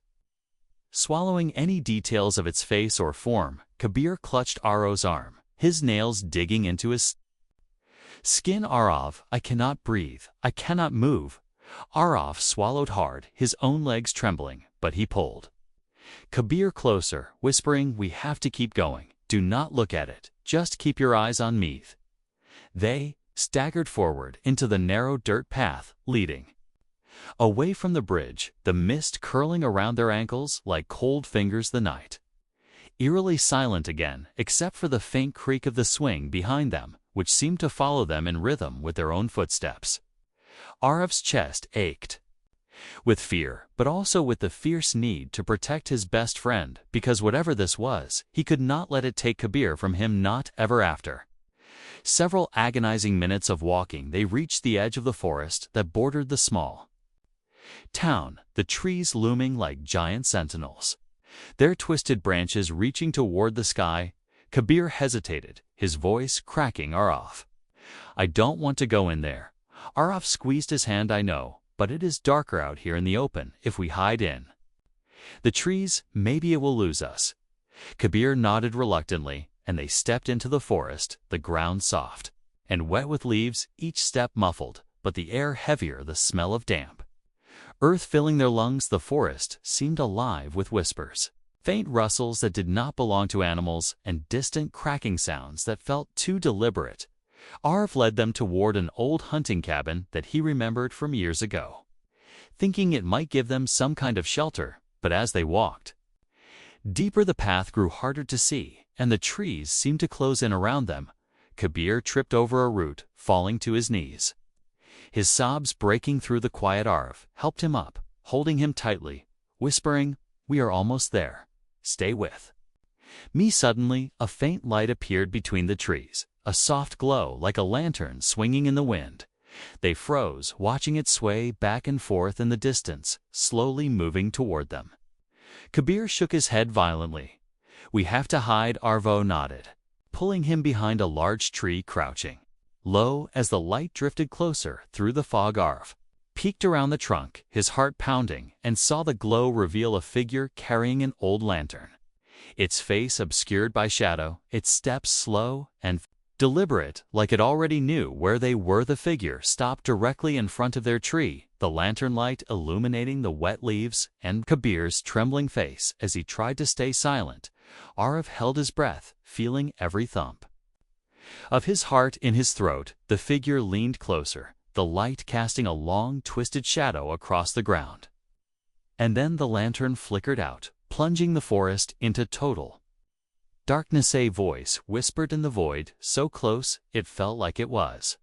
Speaker 1: swallowing any details of its face or form. Kabir clutched Aarav's arm, his nails digging into his skin. "Aarav, I cannot breathe. I cannot move." Aarav swallowed hard, his own legs trembling, but he pulled Kabir closer, whispering, "We have to keep going. Do not look at it. Just keep your eyes on me." They staggered forward into the narrow dirt path, leading away from the bridge, the mist curling around their ankles like cold fingers. The night eerily silent again, except for the faint creak of the swing behind them, which seemed to follow them in rhythm with their own footsteps. Aarav's chest ached with fear, but also with the fierce need to protect his best friend, because whatever this was, he could not let it take Kabir from him, not ever after. Several agonizing minutes of walking, they reached the edge of the forest that bordered the small town, the trees looming like giant sentinels, their twisted branches reaching toward the sky. Kabir hesitated, his voice cracking. "Aarav, I don't want to go in there." Aarav squeezed his hand. "I know, but it is darker out here in the open. If we hide in the trees, maybe it will lose us." Kabir nodded reluctantly, and they stepped into the forest, the ground soft and wet with leaves, each step muffled, but the air heavier, the smell of damp earth filling their lungs. The forest seemed alive with whispers Faint rustles that did not belong to animals and distant cracking sounds that felt too deliberate. Aarav led them toward an old hunting cabin that he remembered from years ago, thinking it might give them some kind of shelter, but as they walked deeper, the path grew harder to see, and the trees seemed to close in around them. Kabir tripped over a root, falling to his knees. His sobs breaking through the quiet. Aarav helped him up, holding him tightly, whispering, "We are almost there. Stay with me." Suddenly, a faint light appeared between the trees, a soft glow like a lantern swinging in the wind. They froze, watching it sway back and forth in the distance, slowly moving toward them. Kabir shook his head violently. "We have to hide," Aarav nodded, pulling him behind a large tree, crouching low as the light drifted closer through the fog. Aarav peeked around the trunk, his heart pounding, and saw the glow reveal a figure carrying an old lantern. Its face obscured by shadow, its steps slow and deliberate, like it already knew where they were. The figure stopped directly in front of their tree, the lantern light illuminating the wet leaves and Kabir's trembling face as he tried to stay silent. Aarav held his breath, feeling every thump of his heart in his throat. The figure leaned closer, the light casting a long, twisted shadow across the ground. And then the lantern flickered out, plunging the forest into total darkness. A voice whispered in the void, so close it felt like it was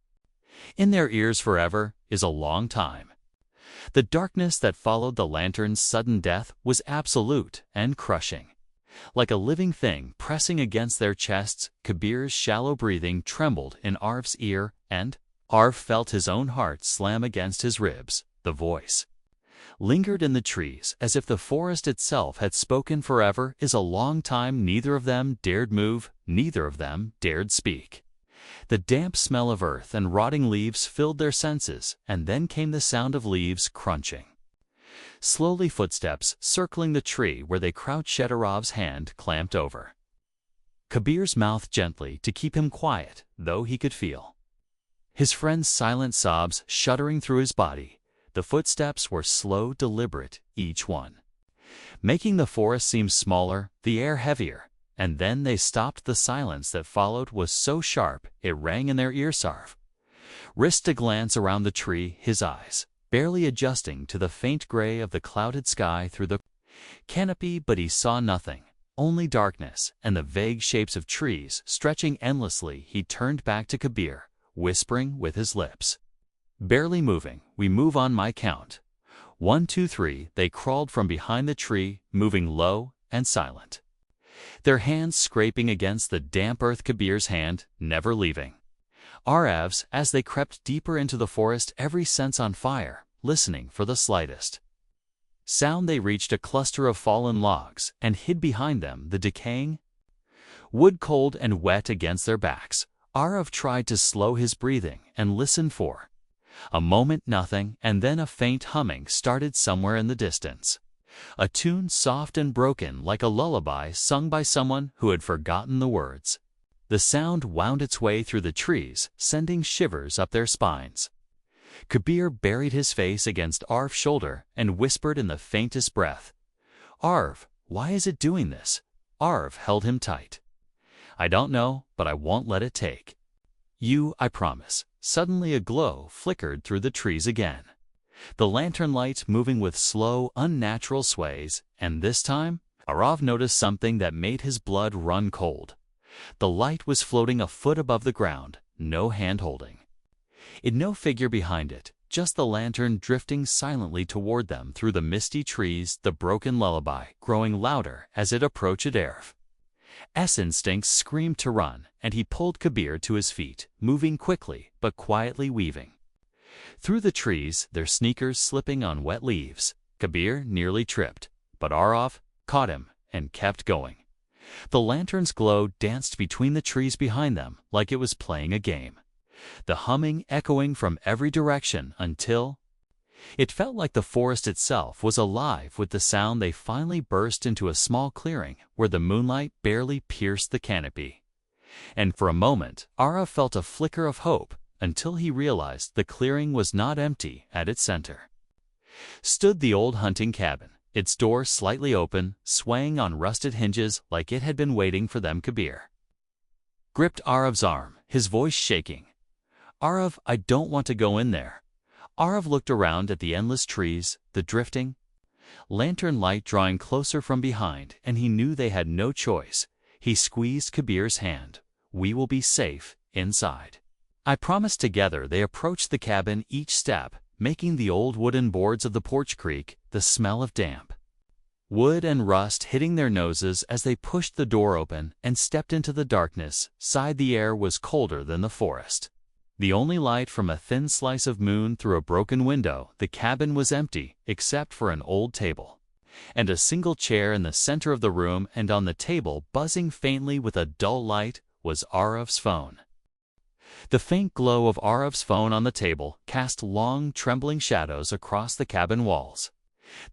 Speaker 1: in their ears. "Forever is a long time." The darkness that followed the lantern's sudden death was absolute and crushing. Like a living thing pressing against their chests, Kabir's shallow breathing trembled in Arav's ear, and Aarav felt his own heart slam against his ribs. The voice lingered in the trees as if the forest itself had spoken. "Forever is a long time." Neither of them dared move, neither of them dared speak. The damp smell of earth and rotting leaves filled their senses, and then came the sound of leaves crunching. Slowly, footsteps circling the tree where they crouched. Arav's hand clamped over Kabir's mouth gently to keep him quiet, though he could feel his friend's silent sobs shuddering through his body. The footsteps were slow, deliberate, each one making the forest seem smaller, the air heavier. And then they stopped. The silence that followed was so sharp it rang in their ears. Aarav risked a glance around the tree, his eyes barely adjusting to the faint gray of the clouded sky through the canopy, but he saw nothing, only darkness and the vague shapes of trees stretching endlessly. He turned back to Kabir, whispering with his lips barely moving, "We move on my count. 1, 2, 3. They crawled from behind the tree, moving low and silent, their hands scraping against the damp earth. Kabir's hand never leaving Aarav's as they crept deeper into the forest, every sense on fire, listening for the slightest sound. They reached a cluster of fallen logs and hid behind them, the decaying wood cold and wet against their backs. Aarav tried to slow his breathing and listen for a moment. Nothing, and then a faint humming started somewhere in the distance. A tune soft and broken like a lullaby sung by someone who had forgotten the words. The sound wound its way through the trees, sending shivers up their spines. Kabir buried his face against Arav's shoulder and whispered in the faintest breath, "Aarav, why is it doing this?" Aarav held him tight. "I don't know, but I won't let it take you, I promise." Suddenly a glow flickered through the trees again, the lantern light moving with slow, unnatural sways, and this time Aarav noticed something that made his blood run cold. The light was floating a foot above the ground, no hand holding it, no figure behind it, just the lantern drifting silently toward them through the misty trees, the broken lullaby growing louder as it approached. Arav's instincts screamed to run, and he pulled Kabir to his feet, moving quickly but quietly, weaving through the trees, their sneakers slipping on wet leaves. Kabir nearly tripped, but Aarav caught him and kept going. The lantern's glow danced between the trees behind them like it was playing a game, the humming echoing from every direction until it felt like the forest itself was alive with the sound. They finally burst into a small clearing where the moonlight barely pierced the canopy. And for a moment, Aarav felt a flicker of hope until he realized the clearing was not empty. At its center stood the old hunting cabin, its door slightly open, swaying on rusted hinges like it had been waiting for them. Kabir gripped Aarav's arm, his voice shaking. "Aarav, I don't want to go in there." Aarav looked around at the endless trees, the drifting lantern light drawing closer from behind, and he knew they had no choice. He squeezed Kabir's hand. "We will be safe inside." "I promise." Together they approached the cabin, each step making the old wooden boards of the porch creak, the smell of damp wood and rust hitting their noses as they pushed the door open and stepped into the darkness. Inside the air was colder than the forest. The only light from a thin slice of moon through a broken window. The cabin was empty, except for an old table and a single chair in the center of the room, and on the table, buzzing faintly with a dull light, was Aarav's phone. The faint glow of Aarav's phone on the table cast long, trembling shadows across the cabin walls,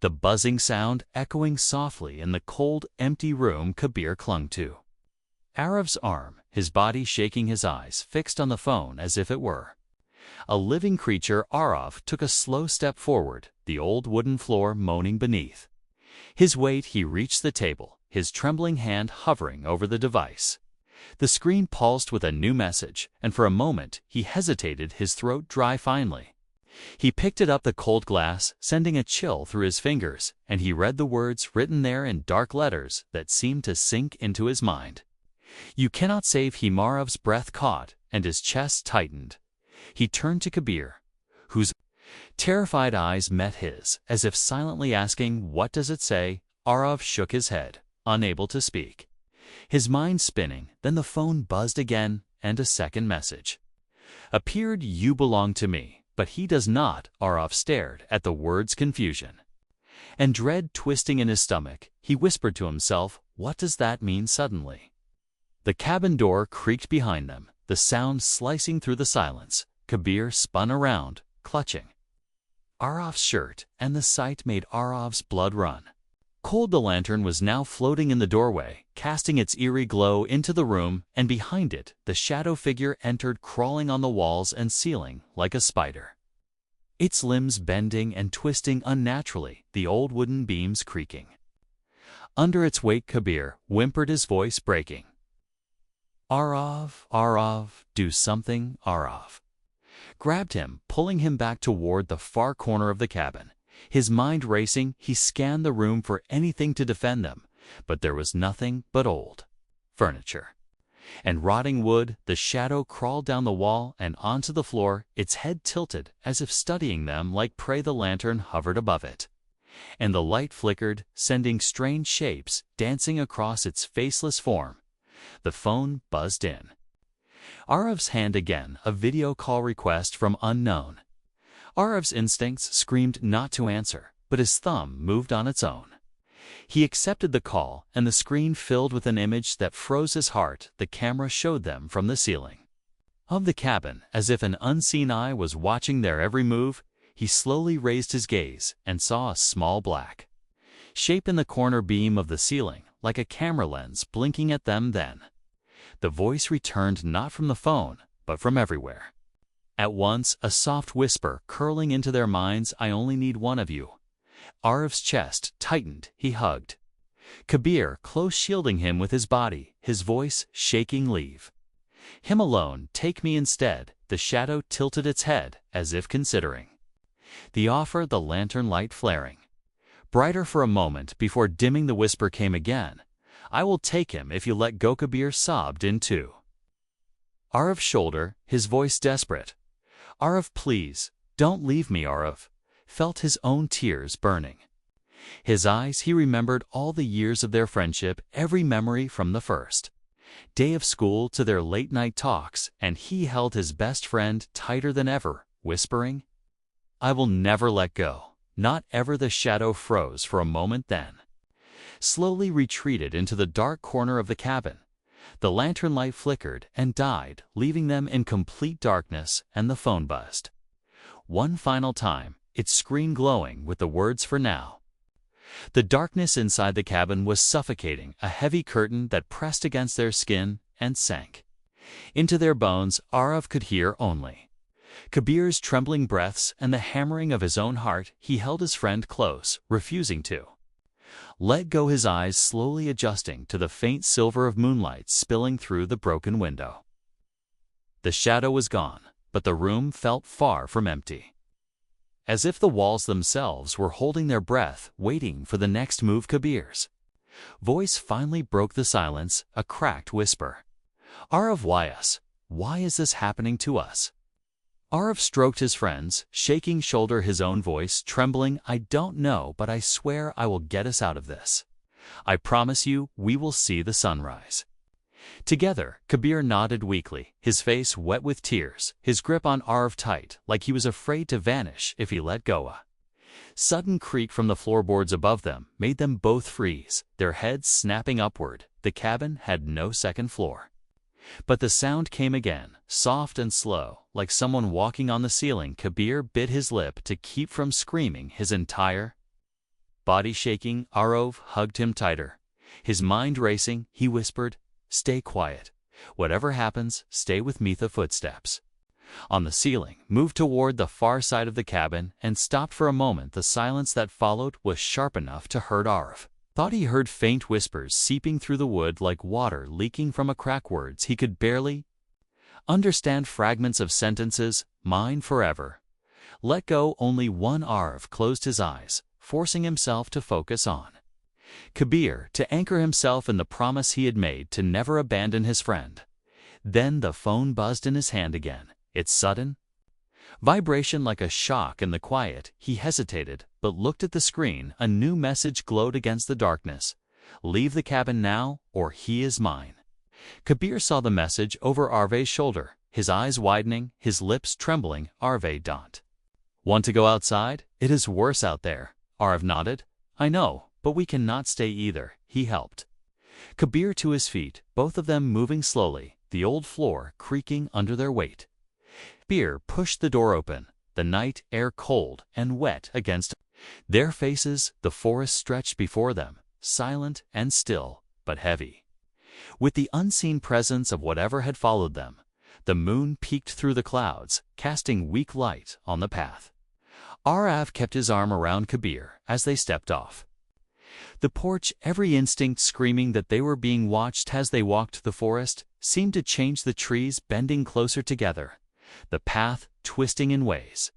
Speaker 1: the buzzing sound echoing softly in the cold, empty room. Kabir clung to Aarav's arm, his body shaking, his eyes fixed on the phone as if it were a living creature. Aarav took a slow step forward, the old wooden floor moaning beneath his weight. He reached the table, his trembling hand hovering over the device. The screen pulsed with a new message, and for a moment he hesitated, his throat dry. Finally, he picked it up, the cold glass sending a chill through his fingers, and he read the words written there in dark letters that seemed to sink into his mind. "You cannot save him." Aarav's breath caught, and his chest tightened. He turned to Kabir, whose terrified eyes met his, as if silently asking, "What does it say?" Aarav shook his head, unable to speak, his mind spinning. Then the phone buzzed again, and a second message appeared. "You belong to me, but he does not." Aarav stared at the words, confusion and dread twisting in his stomach. He whispered to himself, "What does that mean?" Suddenly, the cabin door creaked behind them, the sound slicing through the silence. Kabir spun around, clutching Aarav's shirt, and the sight made Aarav's blood run cold. The lantern was now floating in the doorway, casting its eerie glow into the room, and behind it, the shadow figure entered, crawling on the walls and ceiling like a spider, its limbs bending and twisting unnaturally, the old wooden beams creaking under its weight. Kabir whimpered, his voice breaking. "Aarav, Aarav, do something." Aarav grabbed him, pulling him back toward the far corner of the cabin. His mind racing, he scanned the room for anything to defend them, but there was nothing but old furniture and rotting wood. The shadow crawled down the wall and onto the floor, its head tilted as if studying them like prey. The lantern hovered above it, and the light flickered, sending strange shapes dancing across its faceless form. The phone buzzed in Aarav's hand again, a video call request from unknown. Aarav's instincts screamed not to answer, but his thumb moved on its own. He accepted the call, and the screen filled with an image that froze his heart. The camera showed them from the ceiling of the cabin, as if an unseen eye was watching their every move. He slowly raised his gaze and saw a small black shape in the corner beam of the ceiling, like a camera lens blinking at them. Then the voice returned, not from the phone, but from everywhere at once, a soft whisper curling into their minds, "I only need one of you." Aarav's chest tightened. He hugged Kabir, close, shielding him with his body, his voice shaking. "Leave him alone. Take me instead." The shadow tilted its head, as if considering the offer, the lantern light flaring brighter for a moment before dimming. The whisper came again, "I will take him if you let go." Kabir sobbed into Aarav's shoulder, his voice desperate. "Aarav, please, don't leave me." Aarav felt his own tears burning his eyes. He remembered all the years of their friendship, every memory from the first day of school to their late-night talks, and he held his best friend tighter than ever, whispering, "I will never let go, not ever." The shadow froze for a moment, then slowly retreated into the dark corner of the cabin. The lantern light flickered and died, leaving them in complete darkness, and the phone buzzed one final time, its screen glowing with the words, "For now." The darkness inside the cabin was suffocating, a heavy curtain that pressed against their skin and sank into their bones. Aarav could hear only Kabir's trembling breaths and the hammering of his own heart. He held his friend close, refusing to Let go, his eyes slowly adjusting to the faint silver of moonlight spilling through the broken window. The shadow was gone, but the room felt far from empty. As if the walls themselves were holding their breath, waiting for the next move. Kabir's voice finally broke the silence, a cracked whisper. "Aarav, why us? Why is this happening to us?" Aarav stroked his friend's shaking shoulder, his own voice trembling. "I don't know, but I swear I will get us out of this. I promise you we will see the sunrise." Together, Kabir nodded weakly, his face wet with tears, his grip on Aarav tight, like he was afraid to vanish if he let go. A sudden creak from the floorboards above them made them both freeze, their heads snapping upward. The cabin had no second floor. But the sound came again, soft and slow, like someone walking on the ceiling. Kabir bit his lip to keep from screaming, his entire body shaking. Aarav hugged him tighter. His mind racing, he whispered, "Stay quiet. Whatever happens, stay with me." The footsteps on the ceiling moved toward the far side of the cabin and stopped for a moment. The silence that followed was sharp enough to hurt. Aarav thought he heard faint whispers seeping through the wood like water leaking from a crack. Words he could barely understand, fragments of sentences. "Mine forever. Let go." Only one. Aarav closed his eyes, forcing himself to focus on Kabir, to anchor himself in the promise he had made to never abandon his friend. Then the phone buzzed in his hand again, its sudden vibration like a shock in the quiet. He hesitated, but looked at the screen. A new message glowed against the darkness. "Leave the cabin now, or he is mine." Kabir saw the message over Arav's shoulder, his eyes widening, his lips trembling. "Arave, don't want to go outside? It is worse out there." Aarav nodded. "I know, but we cannot stay either." He helped Kabir to his feet, both of them moving slowly, the old floor creaking under their weight. Kabir pushed the door open, the night air cold and wet against their faces. The forest stretched before them, silent and still, but heavy with the unseen presence of whatever had followed them. The moon peeked through the clouds, casting weak light on the path. Aarav kept his arm around Kabir as they stepped off the porch, every instinct screaming that they were being watched. As they walked, the forest seemed to change, the trees bending closer together, the path twisting in ways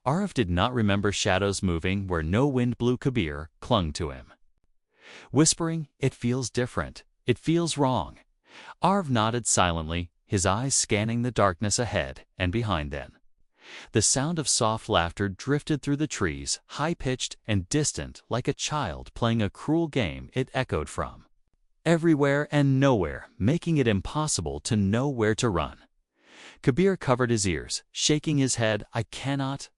Speaker 1: Aarav did not remember, shadows moving where no wind blew. Kabir clung to him, whispering, "It feels different. It feels wrong." Aarav nodded silently, his eyes scanning the darkness ahead and behind them. The sound of soft laughter drifted through the trees, high-pitched and distant, like a child playing a cruel game. It echoed from everywhere and nowhere, making it impossible to know where to run. Kabir covered his ears, shaking his head. I cannot.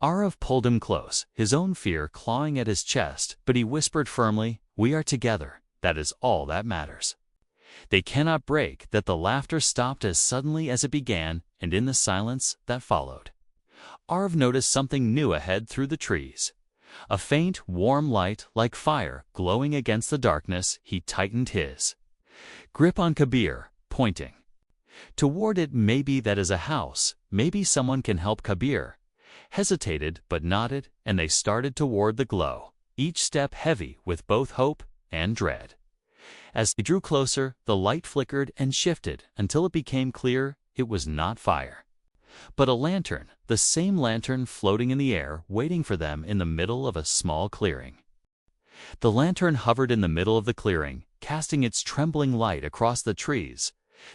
Speaker 1: Aarav pulled him close, his own fear clawing at his chest, but he whispered firmly, "We are together. That is all that matters. They cannot break." That the laughter stopped as suddenly as it began, and in the silence that followed, Aarav noticed something new ahead through the trees. A faint, warm light, like fire, glowing against the darkness. He tightened his grip on Kabir, pointing toward it. "Maybe that is a house. Maybe someone can help." Kabir hesitated but nodded, and they started toward the glow, each step heavy with both hope and dread. As they drew closer, the light flickered and shifted until it became clear it was not fire, but a lantern, the same lantern floating in the air, waiting for them in the middle of a small clearing. The lantern hovered in the middle of the clearing, casting its trembling light across the trees,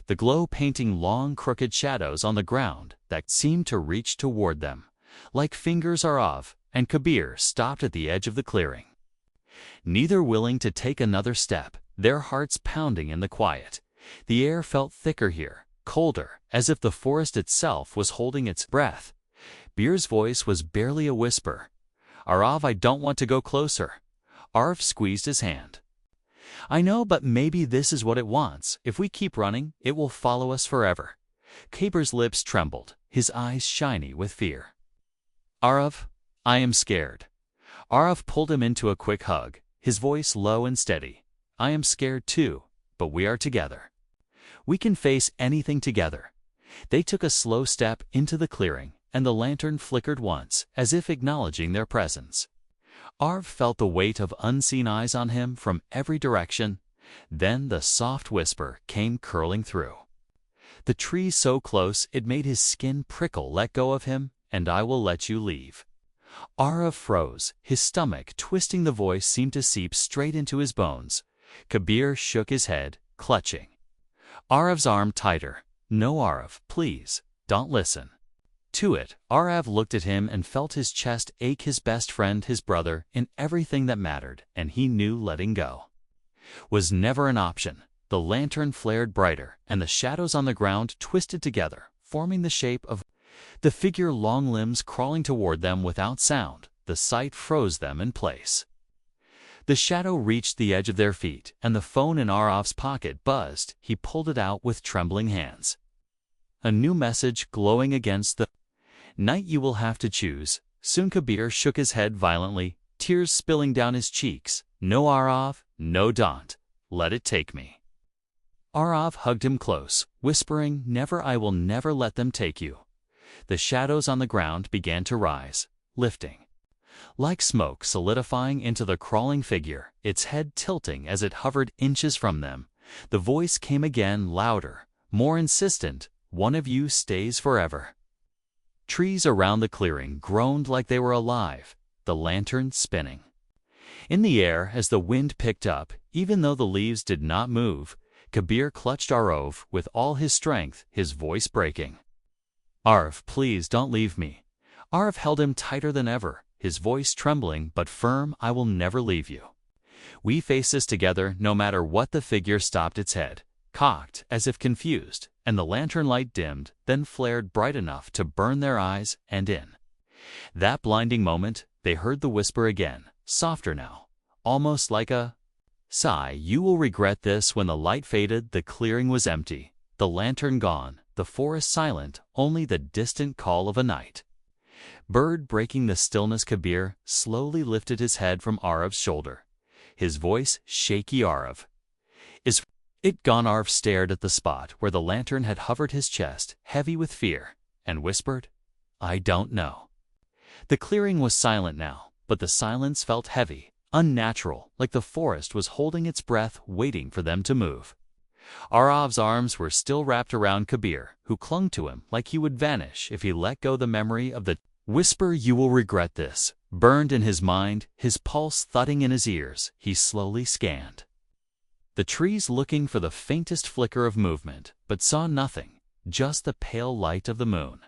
Speaker 1: the glow painting long, crooked shadows on the ground that seemed to reach toward them, like fingers. Aarav and Kabir stopped at the edge of the clearing, neither willing to take another step, their hearts pounding in the quiet. The air felt thicker here, colder, as if the forest itself was holding its breath. Kabir's voice was barely a whisper. "Aarav, I don't want to go closer." Aarav squeezed his hand. "I know, but maybe this is what it wants. If we keep running, it will follow us forever." Kabir's lips trembled, his eyes shiny with fear. "Aarav, I am scared." Aarav pulled him into a quick hug, his voice low and steady. "I am scared too, but we are together. We can face anything together." They took a slow step into the clearing, and the lantern flickered once, as if acknowledging their presence. Aarav felt the weight of unseen eyes on him from every direction. Then the soft whisper came curling through. The tree so close it made his skin prickle. Let go of him, and I will let you leave. Aarav froze, his stomach twisting. The voice seemed to seep straight into his bones. Kabir shook his head, clutching Aarav's arm tighter. No, Aarav, please, don't listen to it. Aarav looked at him and felt his chest ache. His best friend, his brother, in everything that mattered, and he knew letting go was never an option. The lantern flared brighter, and the shadows on the ground twisted together, forming the shape of the figure, long limbs crawling toward them without sound. The sight froze them in place. The shadow reached the edge of their feet, and the phone in Aarav's pocket buzzed. He pulled it out with trembling hands. A new message glowing against the night. You will have to choose. Soon. Kabir shook his head violently, tears spilling down his cheeks. No, Aarav, no, don't let it take me. Aarav hugged him close, whispering, never, I will never let them take you. The shadows on the ground began to rise, lifting like smoke, solidifying into the crawling figure, its head tilting as it hovered inches from them. The voice came again, louder, more insistent, one of you stays forever. Trees around the clearing groaned like they were alive, the lantern spinning in the air as the wind picked up. Even though the leaves did not move, Kabir clutched Aarav with all his strength, his voice breaking. Aarav, please don't leave me. Aarav held him tighter than ever, his voice trembling but firm. I will never leave you. We face this together no matter what. The figure stopped its head, cocked as if confused, and the lantern light dimmed, then flared bright enough to burn their eyes, and in that blinding moment, they heard the whisper again, softer now, almost like a sigh. You will regret this. When the light faded, the clearing was empty, the lantern gone, the forest silent, only the distant call of a night bird breaking the stillness. Kabir slowly lifted his head from Aarav's shoulder, his voice shaky. Aarav, is it gone? Aarav stared at the spot where the lantern had hovered, his chest heavy with fear, and whispered, I don't know. The clearing was silent now, but the silence felt heavy, unnatural, like the forest was holding its breath, waiting for them to move. Aarav's arms were still wrapped around Kabir, who clung to him like he would vanish if he let go. The memory of the whisper, you will regret this, burned in his mind, his pulse thudding in his ears. He slowly scanned the trees, looking for the faintest flicker of movement, but saw nothing, just the pale light of the moon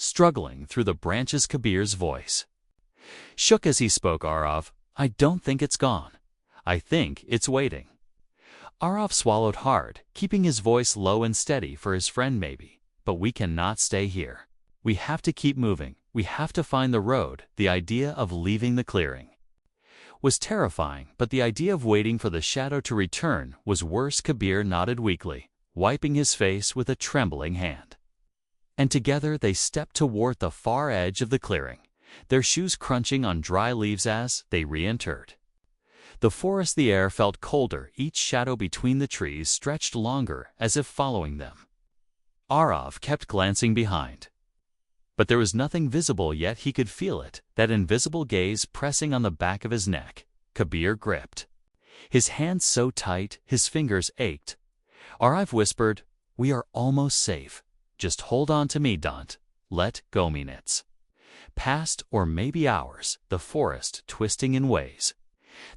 Speaker 1: struggling through the branches. Kabir's voice shook as he spoke. Aarav, I don't think it's gone. I think it's waiting. Aarav swallowed hard, keeping his voice low and steady for his friend. Maybe, but we cannot stay here. We have to keep moving. We have to find the road. The idea of leaving the clearing was terrifying, but the idea of waiting for the shadow to return was worse. Kabir nodded weakly, wiping his face with a trembling hand. And together they stepped toward the far edge of the clearing, their shoes crunching on dry leaves as they re-entered the forest. The air felt colder, each shadow between the trees stretched longer, as if following them. Aarav kept glancing behind, but there was nothing visible, yet he could feel it, that invisible gaze pressing on the back of his neck. Kabir gripped his hands so tight, his fingers ached. Aarav whispered, we are almost safe. Just hold on to me, don't let go. Minutes passed, or maybe hours, the forest twisting in ways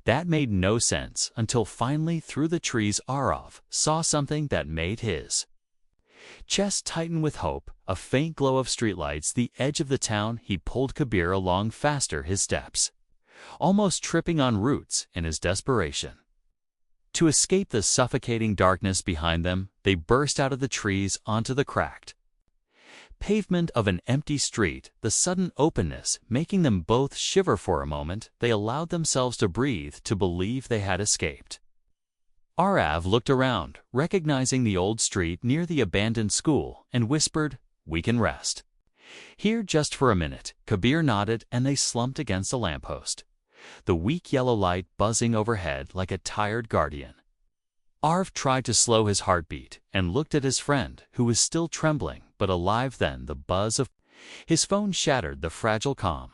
Speaker 1: that made no sense, until finally through the trees Aarav saw something that made his chest tighten with hope, a faint glow of streetlights. The edge of the town. He pulled Kabir along faster, his steps almost tripping on roots in his desperation to escape the suffocating darkness behind them. They burst out of the trees onto the cracked pavement of an empty street, the sudden openness making them both shiver. For a moment they allowed themselves to breathe, to believe they had escaped. Aarav looked around, recognizing the old street near the abandoned school, and whispered, we can rest here just for a minute. Kabir nodded, and they slumped against a lamppost, the weak yellow light buzzing overhead like a tired guardian. Aarav tried to slow his heartbeat and looked at his friend, who was still trembling but alive. Then the buzz of his phone shattered the fragile calm.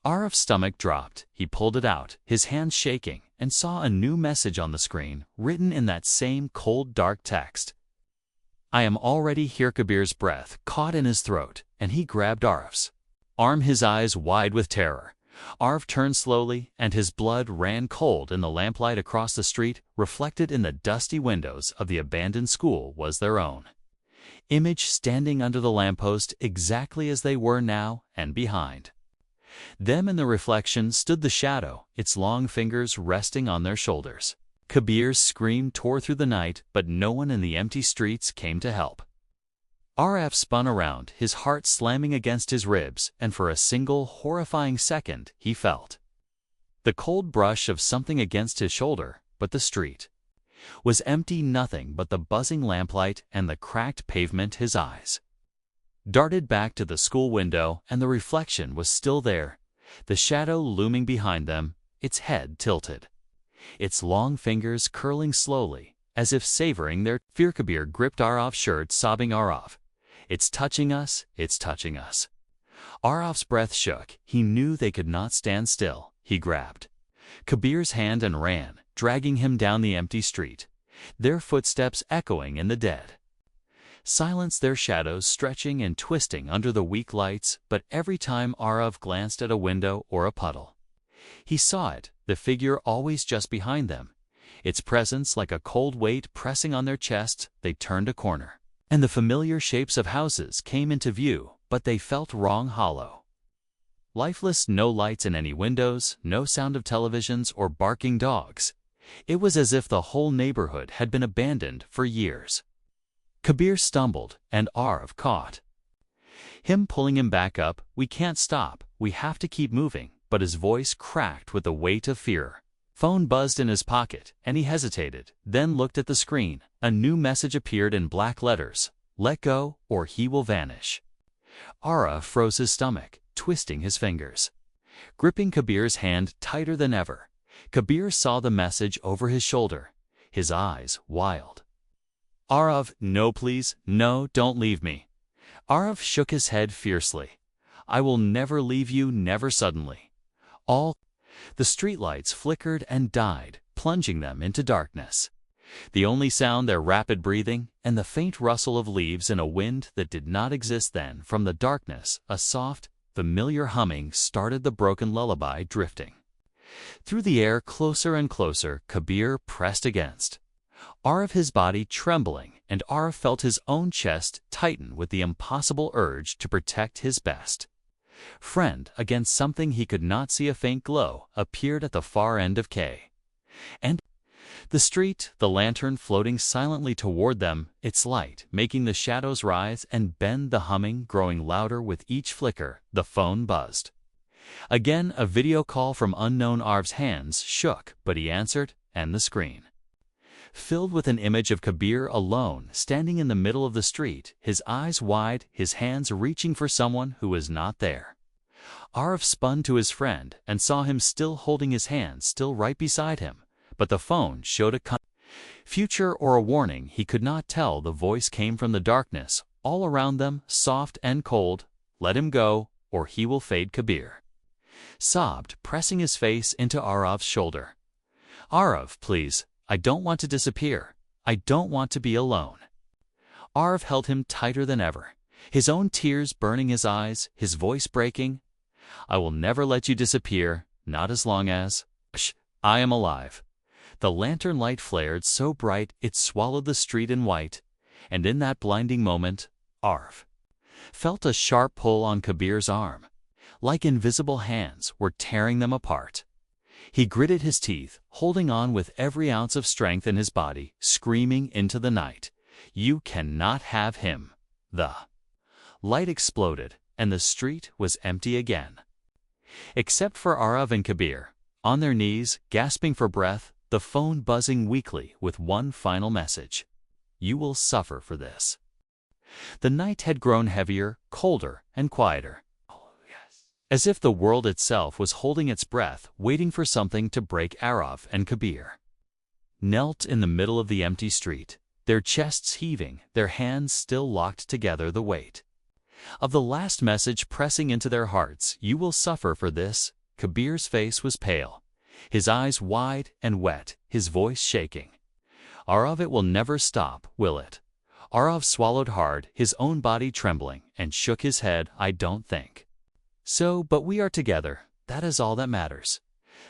Speaker 1: Aarav's stomach dropped. He pulled it out, his hands shaking, and saw a new message on the screen, written in that same cold, dark text. "I am already here." Kabir's breath caught in his throat, and he grabbed Aarav's arm, his eyes wide with terror. Aarav turned slowly, and his blood ran cold in the lamplight across the street. Reflected in the dusty windows of the abandoned school was their own image, standing under the lamppost exactly as they were now, and behind them in the reflection stood the shadow, its long fingers resting on their shoulders. Kabir's scream tore through the night, but no one in the empty streets came to help. Aarav spun around, his heart slamming against his ribs, and for a single horrifying second he felt the cold brush of something against his shoulder, but the street was empty, nothing but the buzzing lamplight and the cracked pavement. His eyes darted back to the school window, and the reflection was still there, the shadow looming behind them, its head tilted, its long fingers curling slowly, as if savoring their fear. Kabir gripped Aarav's shirt, sobbing, "Aarav, it's touching us, it's touching us." Aarav's breath shook. He knew they could not stand still. He grabbed Kabir's hand and ran, dragging him down the empty street, their footsteps echoing in the dead silence, their shadows stretching and twisting under the weak lights. But every time Aarav glanced at a window or a puddle, he saw it, the figure always just behind them, its presence like a cold weight pressing on their chests. They turned a corner, and the familiar shapes of houses came into view, but they felt wrong, hollow, lifeless. No lights in any windows, no sound of televisions or barking dogs. It was as if the whole neighborhood had been abandoned for years. Kabir stumbled, and Aarav caught him, pulling him back up. "We can't stop, we have to keep moving." But his voice cracked with the weight of fear. Phone buzzed in his pocket, and he hesitated, then looked at the screen. A new message appeared in black letters: "Let go, or he will vanish." Aarav froze his stomach, twisting his fingers, gripping Kabir's hand tighter than ever. Kabir saw the message over his shoulder, his eyes wild. "Aarav, no, please, no, don't leave me." Aarav shook his head fiercely. "I will never leave you, never." Suddenly, all the streetlights flickered and died, plunging them into darkness. The only sound, their rapid breathing and the faint rustle of leaves in a wind that did not exist then. From the darkness, a soft, familiar humming started, the broken lullaby drifting through the air, closer and closer. Kabir pressed against Aarav, his body trembling, and Aarav felt his own chest tighten with the impossible urge to protect his best friend against something he could not see. A faint glow appeared at the far end of K and the street, the lantern floating silently toward them, its light making the shadows rise and bend, the humming growing louder with each flicker. The phone buzzed again, a video call from unknown. Aarav's hands shook, but he answered, and the screen filled with an image of Kabir alone, standing in the middle of the street, his eyes wide, his hands reaching for someone who was not there. Aarav spun to his friend and saw him still holding his hand, still right beside him, but the phone showed a future or a warning. He could not tell. The voice came from the darkness all around them, soft and cold: "Let him go, or he will fade." Kabir sobbed, pressing his face into Aarav's shoulder. "Aarav, please, I don't want to disappear. I don't want to be alone." Aarav held him tighter than ever, his own tears burning his eyes, his voice breaking. "I will never let you disappear, not as long as I am alive." The lantern light flared so bright it swallowed the street in white, and in that blinding moment, Aarav felt a sharp pull on Kabir's arm, like invisible hands were tearing them apart. He gritted his teeth, holding on with every ounce of strength in his body, screaming into the night, "You cannot have him!" The light exploded, and the street was empty again. Except for Aarav and Kabir, on their knees, gasping for breath, the phone buzzing weakly with one final message: "You will suffer for this." The night had grown heavier, colder, and quieter, as if the world itself was holding its breath, waiting for something to break. Aarav and Kabir knelt in the middle of the empty street, their chests heaving, their hands still locked together, the weight of the last message pressing into their hearts. "You will suffer for this, Kabir's face was pale, his eyes wide and wet, his voice shaking. Aarav, it will never stop, will it? Aarav swallowed hard, his own body trembling, and shook his head. I don't think so, but we are together. That is all that matters.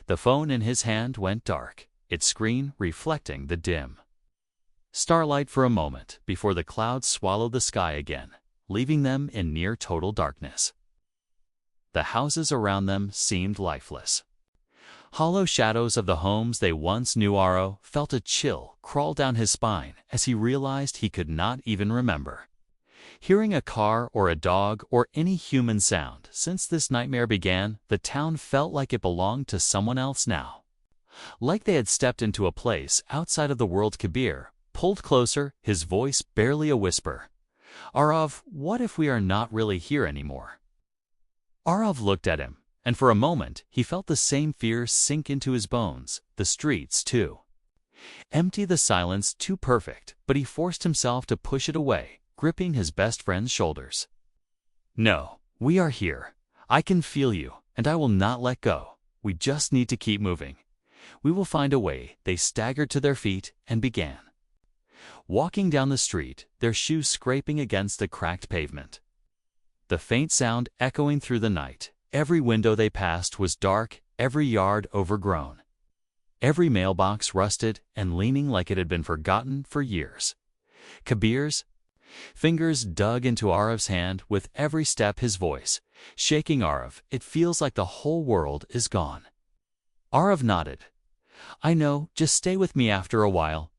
Speaker 1: The phone in his hand went dark, its screen reflecting the dim starlight for a moment before the clouds swallowed the sky again, leaving them in near total darkness. The houses around them seemed lifeless. Hollow shadows of the homes they once knew. Aarav felt a chill crawl down his spine as he realized he could not even remember hearing a car or a dog or any human sound. Since this nightmare began, the town felt like it belonged to someone else now. Like they had stepped into a place outside of the world. Kabir pulled closer, his voice barely a whisper. Aarav, what if we are not really here anymore? Aarav looked at him, and for a moment he felt the same fear sink into his bones. The streets, too empty, the silence too perfect, but he forced himself to push it away, gripping his best friend's shoulders. No, we are here. I can feel you, and I will not let go. We just need to keep moving. We will find a way. They staggered to their feet and began walking down the street, their shoes scraping against the cracked pavement. The faint sound echoing through the night. Every window they passed was dark, every yard overgrown, every mailbox rusted and leaning like it had been forgotten for years. Kabir's fingers dug into Aarav's hand with every step, his voice shaking. Aarav, it feels like the whole world is gone. Aarav nodded. I know, just stay with me. After a while,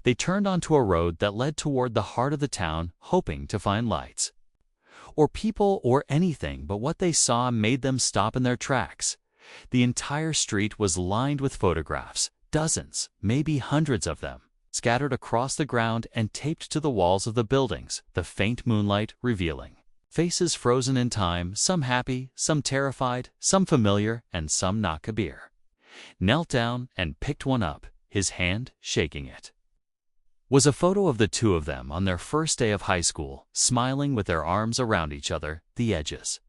Speaker 1: they turned onto a road that led toward the heart of the town, hoping to find lights or people or anything, but what they saw made them stop in their tracks. The entire street was lined with photographs, dozens, maybe hundreds of them, scattered across the ground and taped to the walls of the buildings, the faint moonlight revealing faces frozen in time, some happy, some terrified, some familiar, and some not. Kabir knelt down and picked one up, his hand shaking. It was a photo of the two of them on their first day of high school, smiling with their arms around each other. The edges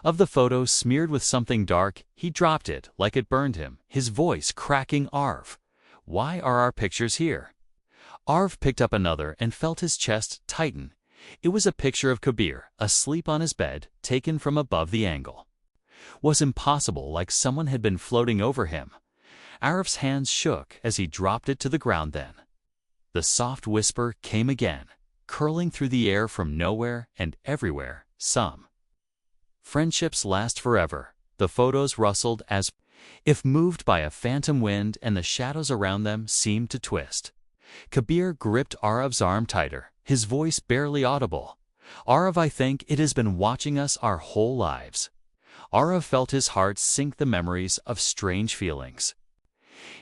Speaker 1: of the photo smeared with something dark. He dropped it like it burned him, his voice cracking. Aarav, why are our pictures here? Aarav picked up another and felt his chest tighten. It was a picture of Kabir, asleep on his bed, taken from above. The angle was impossible, like someone had been floating over him. Aarav's hands shook as he dropped it to the ground. Then the soft whisper came again, curling through the air from nowhere and everywhere. Some friendships last forever. The photos rustled as if moved by a phantom wind, and the shadows around them seemed to twist. Kabir gripped Aarav's arm tighter, his voice barely audible. Aarav, I think it has been watching us our whole lives. Aarav felt his heart sink, the memories of strange feelings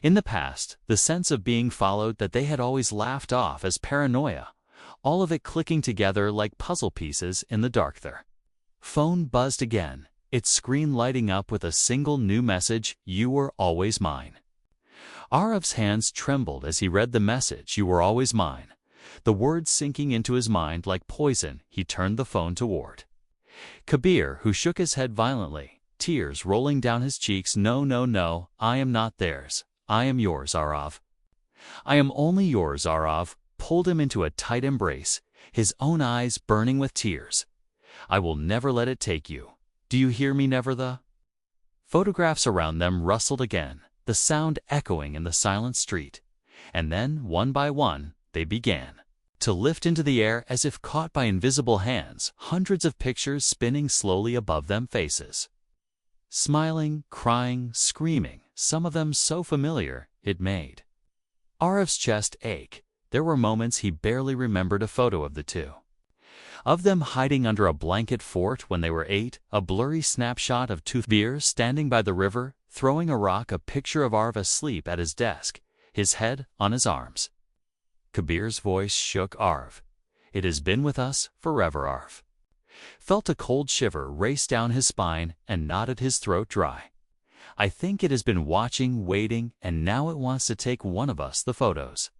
Speaker 1: in the past, the sense of being followed that they had always laughed off as paranoia, all of it clicking together like puzzle pieces in the dark. Their phone buzzed again, its screen lighting up with a single new message: you were always mine. Aarav's hands trembled as he read the message, you were always mine, the words sinking into his mind like poison. He turned the phone toward Kabir, who shook his head violently, tears rolling down his cheeks. No, no, no, I am not theirs. I am yours, Aarav. I am only yours. Aarav pulled him into a tight embrace, his own eyes burning with tears. I will never let it take you. Do you hear me? Never. The photographs around them rustled again, the sound echoing in the silent street. And then, one by one, they began to lift into the air as if caught by invisible hands, hundreds of pictures spinning slowly above them, faces smiling, crying, screaming, some of them so familiar it made Aarav's chest ache. There were moments he barely remembered a photo of the two of them hiding under a blanket fort when they were 8, a blurry snapshot of Kabir standing by the river, throwing a rock, a picture of Aarav asleep at his desk, his head on his arms. Kabir's voice shook. Aarav, it has been with us forever. Aarav felt a cold shiver race down his spine and nodded, his throat dry. I think it has been watching, waiting, and now it wants to take one of us. The photos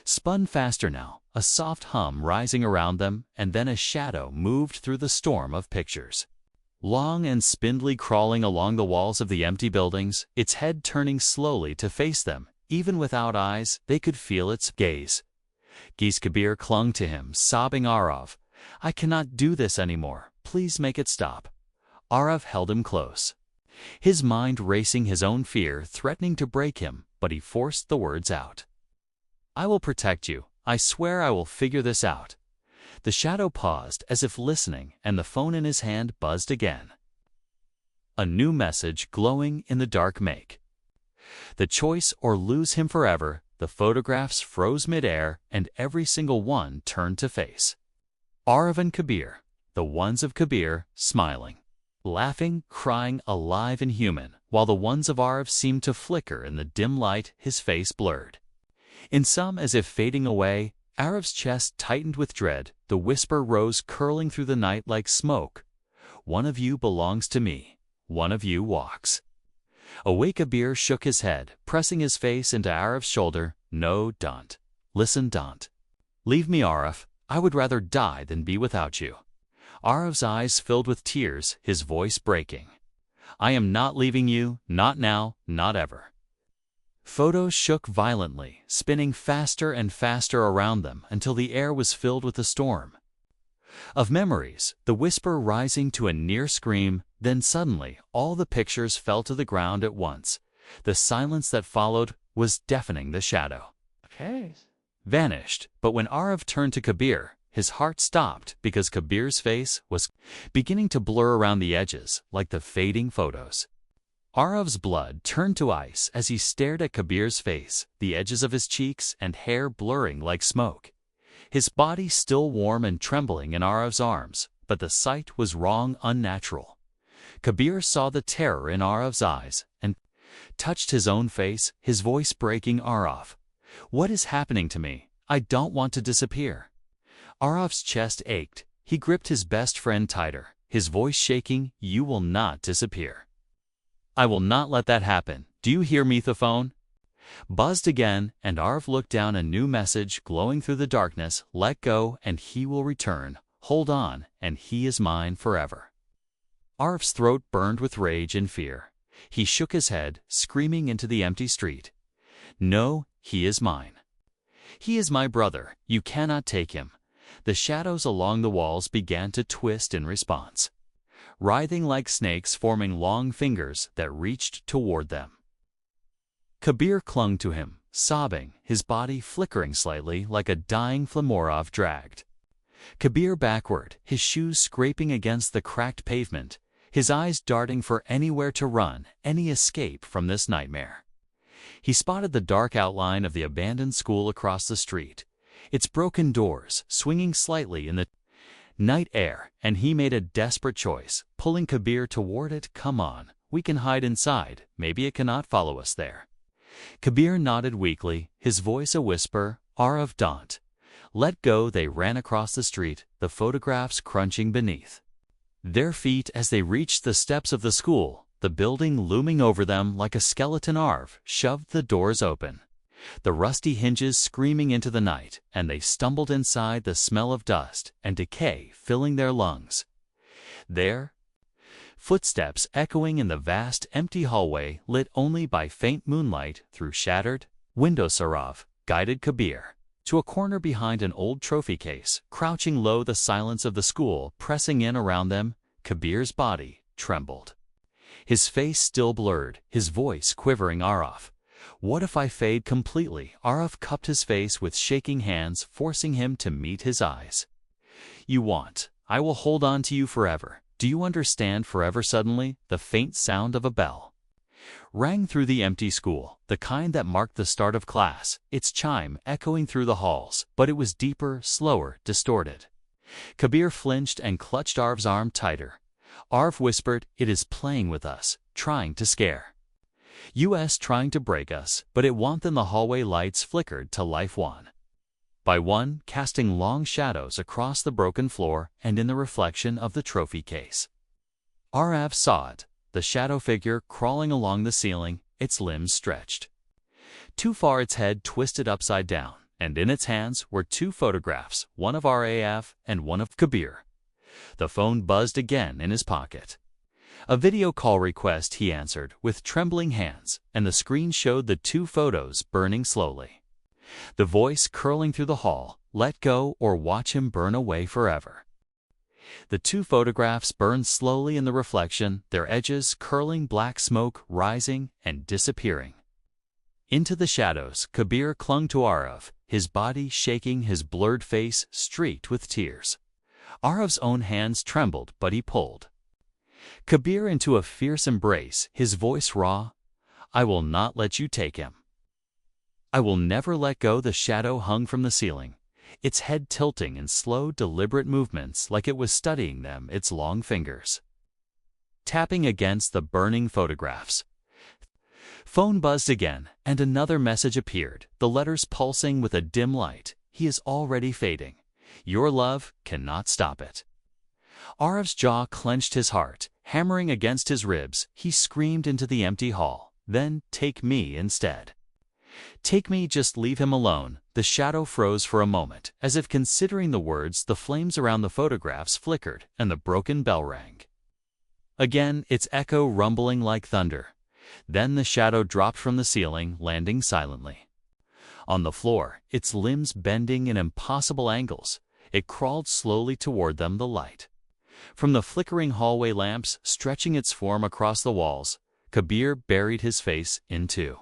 Speaker 1: spun faster now, a soft hum rising around them, and then a shadow moved through the storm of pictures. long and spindly, crawling along the walls of the empty buildings, its head turning slowly to face them. Even without eyes, they could feel its gaze. Kabir clung to him, sobbing, "Aarav, I cannot do this anymore. Please make it stop." Aarav held him close, his mind racing, his own fear threatening to break him, but he forced the words out. "I will protect you. I swear I will figure this out." The shadow paused, as if listening, and the phone in his hand buzzed again. A new message glowing in the dark make. The choice or lose him forever. The photographs froze midair, and every single one turned to face Aarav and Kabir, the ones of Kabir, smiling, laughing, crying, alive and human, while the ones of Aarav seemed to flicker in the dim light, his face blurred. In some, as if fading away, Aarav's chest tightened with dread. The whisper rose, curling through the night like smoke. "One of you belongs to me. One of you walks." Awake, Kabir shook his head, pressing his face into Aarav's shoulder. "No, don't. Listen, don't. Leave me, Aarav. I would rather die than be without you." Aarav's eyes filled with tears, his voice breaking. "I am not leaving you, not now, not ever." Photos shook violently, spinning faster and faster around them until the air was filled with a storm of memories, the whisper rising to a near scream. Then suddenly, all the pictures fell to the ground at once. The silence that followed was deafening. The shadow vanished, but when Aarav turned to Kabir, his heart stopped, because Kabir's face was beginning to blur around the edges, like the fading photos. Aarav's blood turned to ice as he stared at Kabir's face, the edges of his cheeks and hair blurring like smoke. His body still warm and trembling in Aarav's arms, but the sight was wrong, unnatural. Kabir saw the terror in Aarav's eyes and touched his own face, his voice breaking. "Aarav, what is happening to me? I don't want to disappear." Aarav's chest ached. He gripped his best friend tighter, his voice shaking. "You will not disappear. I will not let that happen. Do you hear me?" The phone buzzed again, and Aarav looked down, a new message glowing through the darkness. "Let go, and he will return. Hold on, and he is mine forever." Aarav's throat burned with rage and fear. He shook his head, screaming into the empty street. "No, he is mine. He is my brother. You cannot take him." The shadows along the walls began to twist in response, writhing like snakes, forming long fingers that reached toward them. Kabir clung to him, sobbing, his body flickering slightly like a dying Flamorov dragged Kabir backward, his shoes scraping against the cracked pavement, his eyes darting for anywhere to run, any escape from this nightmare. He spotted the dark outline of the abandoned school across the street, its broken doors swinging slightly in the night air, and he made a desperate choice, pulling Kabir toward it. "Come on, we can hide inside. Maybe it cannot follow us there." Kabir nodded weakly, his voice a whisper. "Aarav, don't. Let go." They ran across the street, the photographs crunching beneath their feet as they reached the steps of the school, the building looming over them like a skeleton. Aarav shoved the doors open, the rusty hinges screaming into the night, and they stumbled inside, the smell of dust and decay filling their lungs. There, footsteps echoing in the vast empty hallway, lit only by faint moonlight through shattered windows. Aarav guided Kabir to a corner behind an old trophy case, crouching low, the silence of the school pressing in around them. Kabir's body trembled, his face still blurred, his voice quivering. "Aarav, what if I fade completely?" Aarav cupped his face with shaking hands, forcing him to meet his eyes. "You want. I will hold on to you forever. Do you understand forever?" Suddenly, the faint sound of a bell rang through the empty school, the kind that marked the start of class, its chime echoing through the halls, but it was deeper, slower, distorted. Kabir flinched and clutched Aarav's arm tighter. Aarav whispered, "It is playing with us, trying to scare us, trying to break us." But it won't. Then the hallway lights flickered to life one by one, casting long shadows across the broken floor and in the reflection of the trophy case. Aarav saw it, the shadow figure crawling along the ceiling, its limbs stretched too far, its head twisted upside down, and in its hands were two photographs, one of Aarav and one of Kabir. The phone buzzed again in his pocket. A video call request, he answered with trembling hands, and the screen showed the two photos burning slowly. The voice curling through the hall, "Let go or watch him burn away forever." The two photographs burned slowly in the reflection, their edges curling, black smoke rising and disappearing. Into the shadows, Kabir clung to Aarav, his body shaking, his blurred face streaked with tears. Aarav's own hands trembled, but he pulled Kabir into a fierce embrace, his voice raw. "I will not let you take him. I will never let go." The shadow hung from the ceiling, its head tilting in slow, deliberate movements like it was studying them, its long fingers tapping against the burning photographs. Phone buzzed again, and another message appeared, the letters pulsing with a dim light. "He is already fading. Your love cannot stop it." Aarav's jaw clenched, his heart hammering against his ribs. He screamed into the empty hall, "Then take me instead. Take me, just leave him alone." The shadow froze for a moment, as if considering the words. The flames around the photographs flickered, and the broken bell rang again, its echo rumbling like thunder. Then the shadow dropped from the ceiling, landing silently on the floor, its limbs bending in impossible angles. It crawled slowly toward them, the light from the flickering hallway lamps stretching its form across the walls. Kabir buried his face into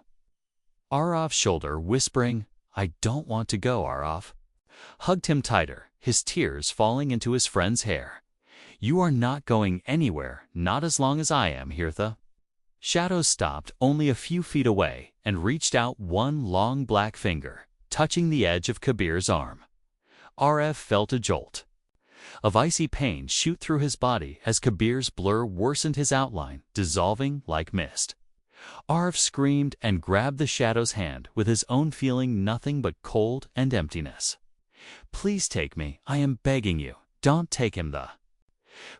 Speaker 1: Aarav's shoulder, whispering, "I don't want to go." Aarav hugged him tighter, his tears falling into his friend's hair. "You are not going anywhere, not as long as I am here." The shadows stopped only a few feet away and reached out one long black finger, touching the edge of Kabir's arm. Aarav felt a jolt of icy pain shoot through his body as Kabir's blur worsened, his outline dissolving like mist. Aarav screamed and grabbed the shadow's hand, with his own feeling nothing but cold and emptiness. "Please take me, I am begging you. Don't take him." The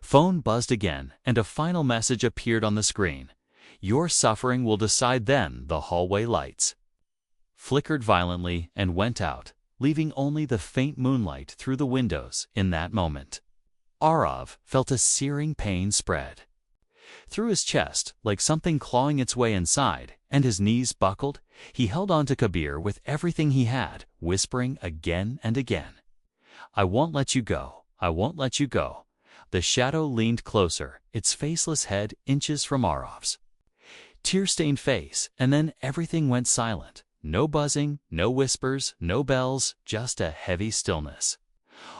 Speaker 1: phone buzzed again, and a final message appeared on the screen. "Your suffering will decide." Then the hallway lights flickered violently and went out, leaving only the faint moonlight through the windows. In that moment, Aarav felt a searing pain spread through his chest, like something clawing its way inside, and his knees buckled. He held on to Kabir with everything he had, whispering again and again, "I won't let you go. I won't let you go." The shadow leaned closer, its faceless head inches from Aarav's tear-stained face, and then everything went silent. No buzzing, no whispers, no bells, just a heavy stillness.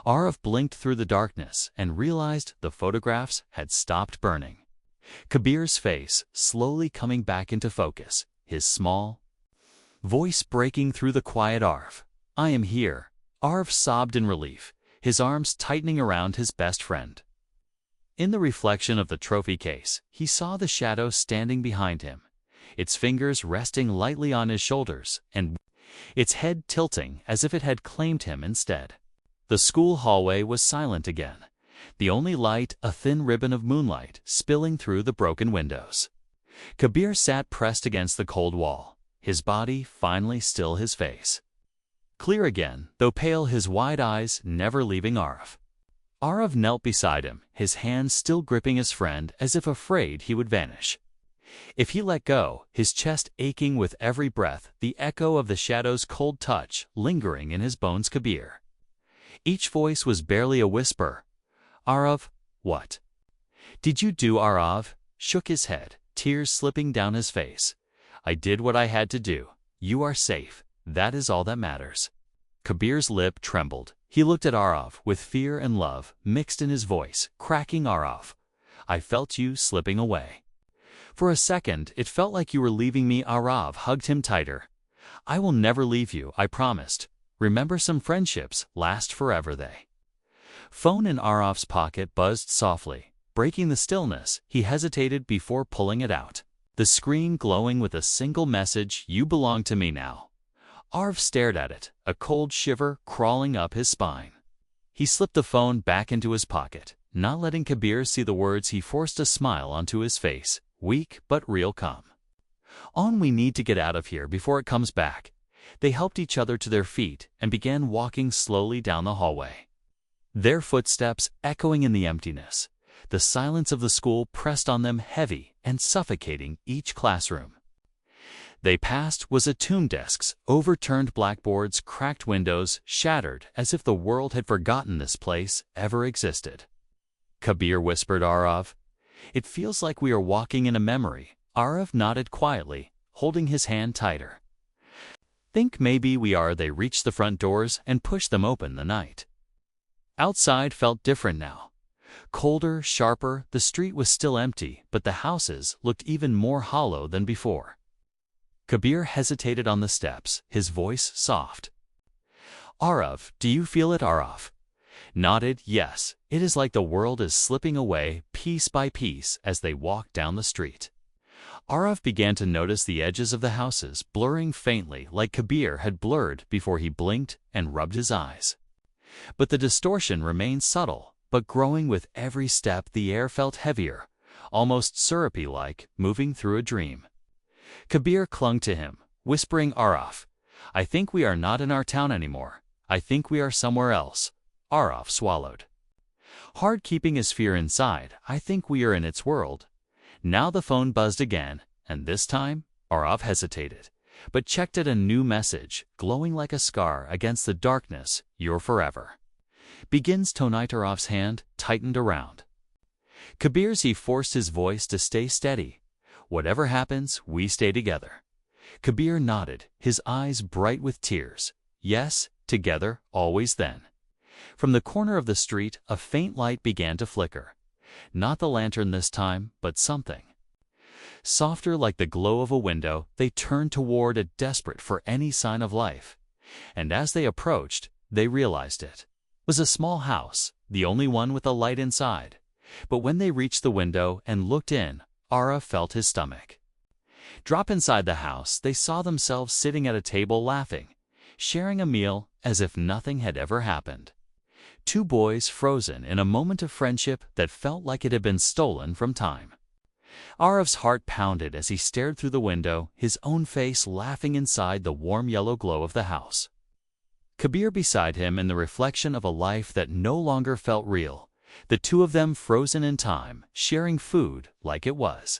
Speaker 1: Aarav blinked through the darkness and realized the photographs had stopped burning. Kabir's face slowly coming back into focus, his small voice breaking through the quiet. "Aarav, I am here." Aarav sobbed in relief, his arms tightening around his best friend. In the reflection of the trophy case, he saw the shadow standing behind him, its fingers resting lightly on his shoulders, and its head tilting as if it had claimed him instead. The school hallway was silent again, the only light a thin ribbon of moonlight spilling through the broken windows. Kabir sat pressed against the cold wall, his body finally still, his face clear again, though pale, his wide eyes never leaving Aarav. Aarav knelt beside him, his hands still gripping his friend as if afraid he would vanish if he let go, his chest aching with every breath, the echo of the shadow's cold touch lingering in his bones. Kabir. Each voice was barely a whisper. "Aarav, what did you do?" Aarav shook his head, tears slipping down his face. "I did what I had to do. You are safe. That is all that matters." Kabir's lip trembled. He looked at Aarav with fear and love mixed in his voice, cracking. "Aarav, I felt you slipping away. For a second, it felt like you were leaving me." Aarav hugged him tighter. "I will never leave you, I promised. Remember, some friendships last forever." They phone in Aarav's pocket buzzed softly, breaking the stillness. He hesitated before pulling it out, the screen glowing with a single message, "You belong to me now." Aarav stared at it, a cold shiver crawling up his spine. He slipped the phone back into his pocket, not letting Kabir see the words. He forced a smile onto his face, weak but real calm. "On, we need to get out of here before it comes back." They helped each other to their feet and began walking slowly down the hallway, their footsteps echoing in the emptiness. The silence of the school pressed on them heavy and suffocating each classroom. They passed was a tomb desks, overturned blackboards, cracked windows, shattered as if the world had forgotten this place ever existed. Kabir whispered Aarav, "It feels like we are walking in a memory." Aarav nodded quietly, holding his hand tighter. "Think maybe we are." They reached the front doors and pushed them open. The night outside felt different now. Colder, sharper, the street was still empty, but the houses looked even more hollow than before. Kabir hesitated on the steps, his voice soft. "Aarav, do you feel it?" Aarav nodded, "Yes, it is like the world is slipping away piece by piece." As they walked down the street, Aarav began to notice the edges of the houses blurring faintly like Kabir had blurred before he blinked and rubbed his eyes. But the distortion remained subtle, but growing with every step. The air felt heavier, almost syrupy-like, moving through a dream. Kabir clung to him, whispering, "Aarav, I think we are not in our town anymore. I think we are somewhere else." Aarav swallowed, hard keeping his fear inside. "I think we are in its world." Now the phone buzzed again, and this time Aarav hesitated, but checked at a new message, glowing like a scar against the darkness. "You're forever." Begins tonight. Aarav's hand tightened around Kabir's. He forced his voice to stay steady. "Whatever happens, we stay together." Kabir nodded, his eyes bright with tears. "Yes, together, always." Then, from the corner of the street, a faint light began to flicker. Not the lantern this time, but something softer, like the glow of a window. They turned toward it, desperate for any sign of life. And as they approached, they realized it was a small house, the only one with a light inside. But when they reached the window and looked in, Aarav felt his stomach drop. Inside the house, they saw themselves sitting at a table laughing, sharing a meal as if nothing had ever happened. Two boys frozen in a moment of friendship that felt like it had been stolen from time. Aarav's heart pounded as he stared through the window, his own face laughing inside the warm yellow glow of the house. Kabir beside him in the reflection of a life that no longer felt real. The two of them frozen in time, sharing food like it was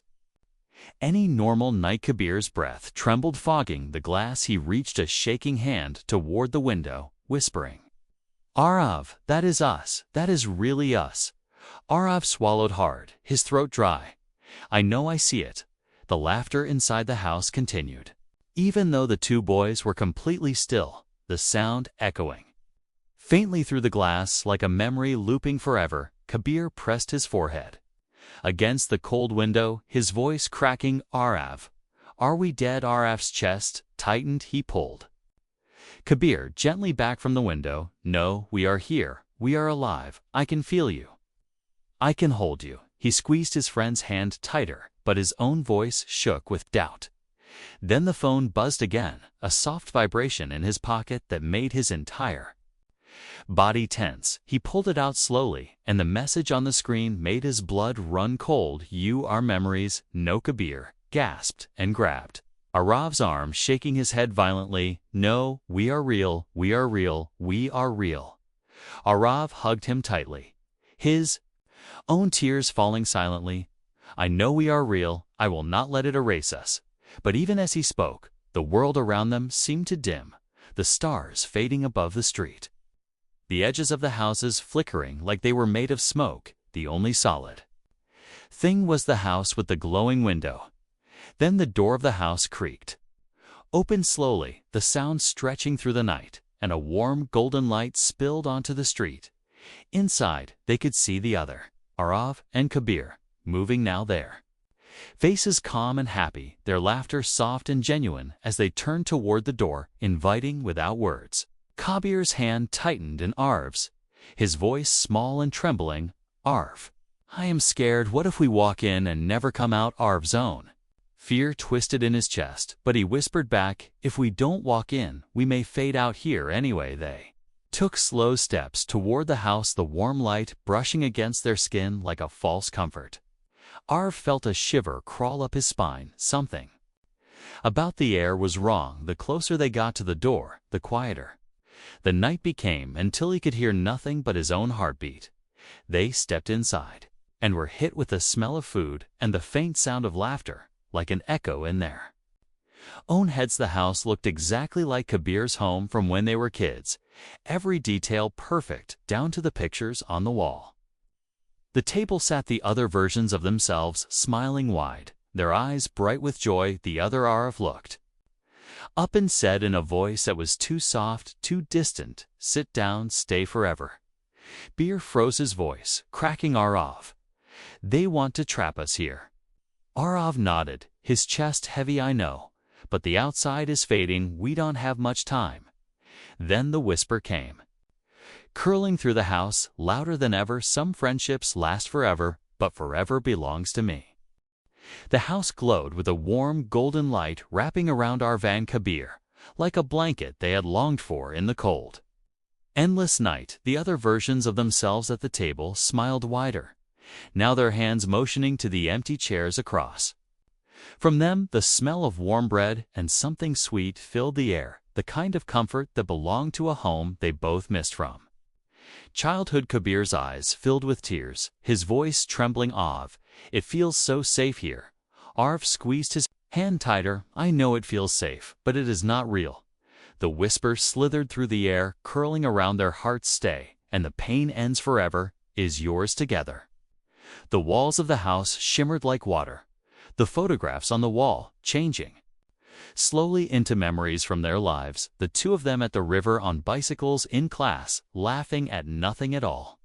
Speaker 1: any normal night. Kabir's breath trembled, fogging the glass. He reached a shaking hand toward the window, whispering, "Aarav, that is us. That is really us." Aarav swallowed hard, his throat dry. "I know, I see it." The laughter inside the house continued. Even though the two boys were completely still, the sound echoing faintly through the glass like a memory looping forever. Kabir pressed his forehead against the cold window, his voice cracking. "Aarav, are we dead?" Aarav's chest tightened. He pulled Kabir gently back from the window. "No, we are here. We are alive. I can feel you. I can hold you." He squeezed his friend's hand tighter, but his own voice shook with doubt. Then the phone buzzed again, a soft vibration in his pocket that made his entire body tense. He pulled it out slowly, and the message on the screen made his blood run cold. "You are memories." "No." Kabir gasped and grabbed Aarav's arm, shaking his head violently. "No, we are real. We are real. We are real." Aarav hugged him tightly, his own tears falling silently. "I know we are real. I will not let it erase us." But even as he spoke, the world around them seemed to dim, the stars fading above the street, the edges of the houses flickering like they were made of smoke. The only solid thing was the house with the glowing window. Then the door of the house creaked open slowly, the sound stretching through the night, and a warm golden light spilled onto the street. Inside, they could see the other, Aarav and Kabir, moving now there. Faces calm and happy, their laughter soft and genuine as they turned toward the door, inviting without words. Kabir's hand tightened in Aarav's, his voice small and trembling. "Aarav, I am scared. What if we walk in and never come out?" Aarav's own fear twisted in his chest, but he whispered back, "If we don't walk in, we may fade out here anyway." They took slow steps toward the house, the warm light brushing against their skin like a false comfort. Aarav felt a shiver crawl up his spine. Something about the air was wrong. The closer they got to the door, the quieter the night became, until he could hear nothing but his own heartbeat. They stepped inside, and were hit with the smell of food and the faint sound of laughter, like an echo in there. Own heads, the house looked exactly like Kabir's home from when they were kids, every detail perfect down to the pictures on the wall. The table sat the other versions of themselves, smiling wide, their eyes bright with joy. The other Aarav looked up and said in a voice that was too soft, too distant, "Sit down, stay forever." Kabir froze his voice, cracking Aarav. "They want to trap us here." Aarav nodded, his chest heavy. "I know, but the outside is fading. We don't have much time." Then the whisper came, curling through the house, louder than ever. "Some friendships last forever, but forever belongs to me." The house glowed with a warm, golden light wrapping around Aarav and Kabir, like a blanket they had longed for in the cold, endless night. The other versions of themselves at the table smiled wider, now their hands motioning to the empty chairs across. From them, the smell of warm bread and something sweet filled the air, the kind of comfort that belonged to a home they both missed from. Childhood. Kabir's eyes filled with tears, his voice trembling. "Aarav, it feels so safe here." Aarav squeezed his hand tighter. "I know it feels safe, but it is not real." The whisper slithered through the air, curling around their hearts. "Stay, and the pain ends forever, is yours together." The walls of the house shimmered like water, the photographs on the wall changing slowly into memories from their lives, the two of them at the river on bicycles, in class, laughing at nothing at all.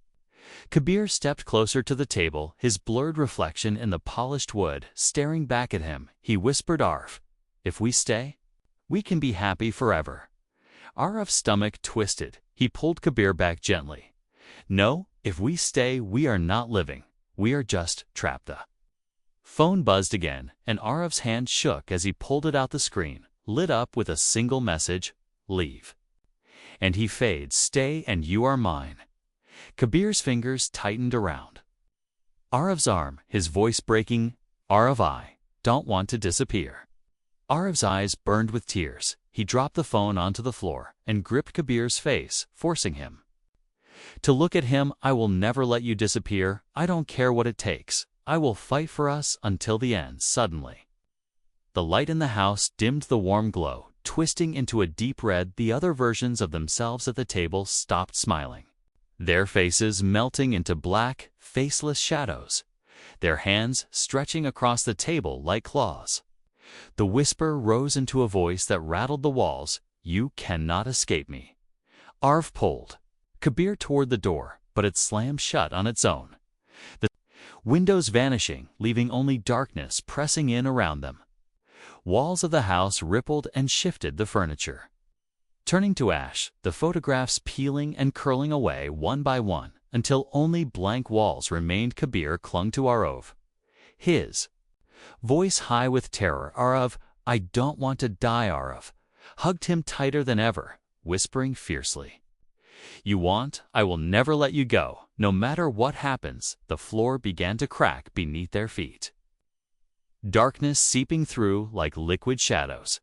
Speaker 1: Kabir stepped closer to the table, his blurred reflection in the polished wood staring back at him. He whispered, "Aarav, if we stay, we can be happy forever." Aarav's stomach twisted. He pulled Kabir back gently. "No, if we stay, we are not living. We are just trapped." The phone buzzed again, and Aarav's hand shook as he pulled it out. The screen lit up with a single message: "Leave." And he fades. "Stay and you are mine." Kabir's fingers tightened around Aarav's arm, his voice breaking. "Aarav, I don't want to disappear." Aarav's eyes burned with tears. He dropped the phone onto the floor and gripped Kabir's face, forcing him to look at him. "I will never let you disappear. I don't care what it takes. I will fight for us until the end." Suddenly, the light in the house dimmed, the warm glow twisting into a deep red. The other versions of themselves at the table stopped smiling, their faces melting into black, faceless shadows, their hands stretching across the table like claws. The whisper rose into a voice that rattled the walls. "You cannot escape me." Aarav pulled Kabir toward the door, but it slammed shut on its own, the windows vanishing, leaving only darkness pressing in around them. Walls of the house rippled and shifted, the furniture turning to ash, the photographs peeling and curling away one by one, until only blank walls remained. Kabir clung to Aarav, his voice high with terror. "Aarav, I don't want to die." Aarav hugged him tighter than ever, whispering fiercely, "You want? I will never let you go, no matter what happens." The floor began to crack beneath their feet, darkness seeping through like liquid shadows,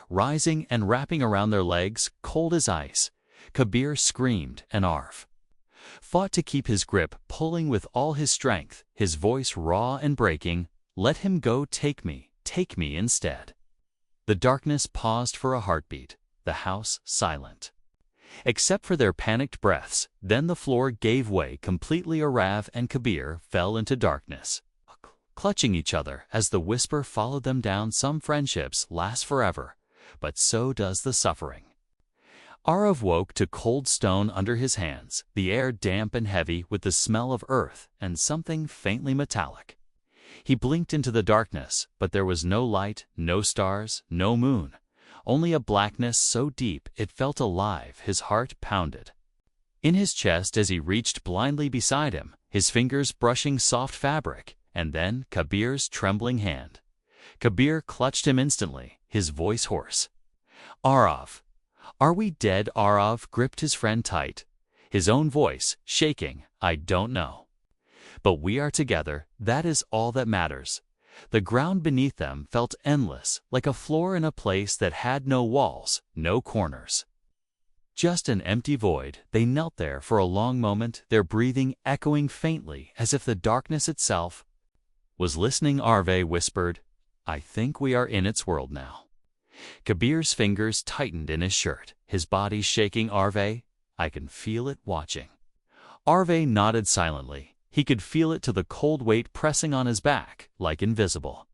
Speaker 1: rising and wrapping around their legs, cold as ice. Kabir screamed, and Aarav fought to keep his grip, pulling with all his strength, his voice raw and breaking. "Let him go. Take me instead." The darkness paused for a heartbeat, the house silent, except for their panicked breaths. Then the floor gave way completely. Aarav and Kabir fell into darkness, clutching each other as the whisper followed them down. "Some friendships last forever, but so does the suffering." Aarav woke to cold stone under his hands, the air damp and heavy with the smell of earth and something faintly metallic. He blinked into the darkness, but there was no light, no stars, no moon, only a blackness so deep it felt alive. His heart pounded in his chest as he reached blindly beside him, his fingers brushing soft fabric, and then Kabir's trembling hand. Kabir clutched him instantly, his voice hoarse. "Aarav, are we dead?" Aarav gripped his friend tight, his own voice shaking. "I don't know. But we are together, that is all that matters." The ground beneath them felt endless, like a floor in a place that had no walls, no corners. Just an empty void. They knelt there for a long moment, their breathing echoing faintly as if the darkness itself was listening. Aarav whispered, "I think we are in its world now." Kabir's fingers tightened in his shirt, his body shaking. "Aarav, I can feel it watching." Aarav nodded silently. He could feel it to the cold weight pressing on his back, like invisible.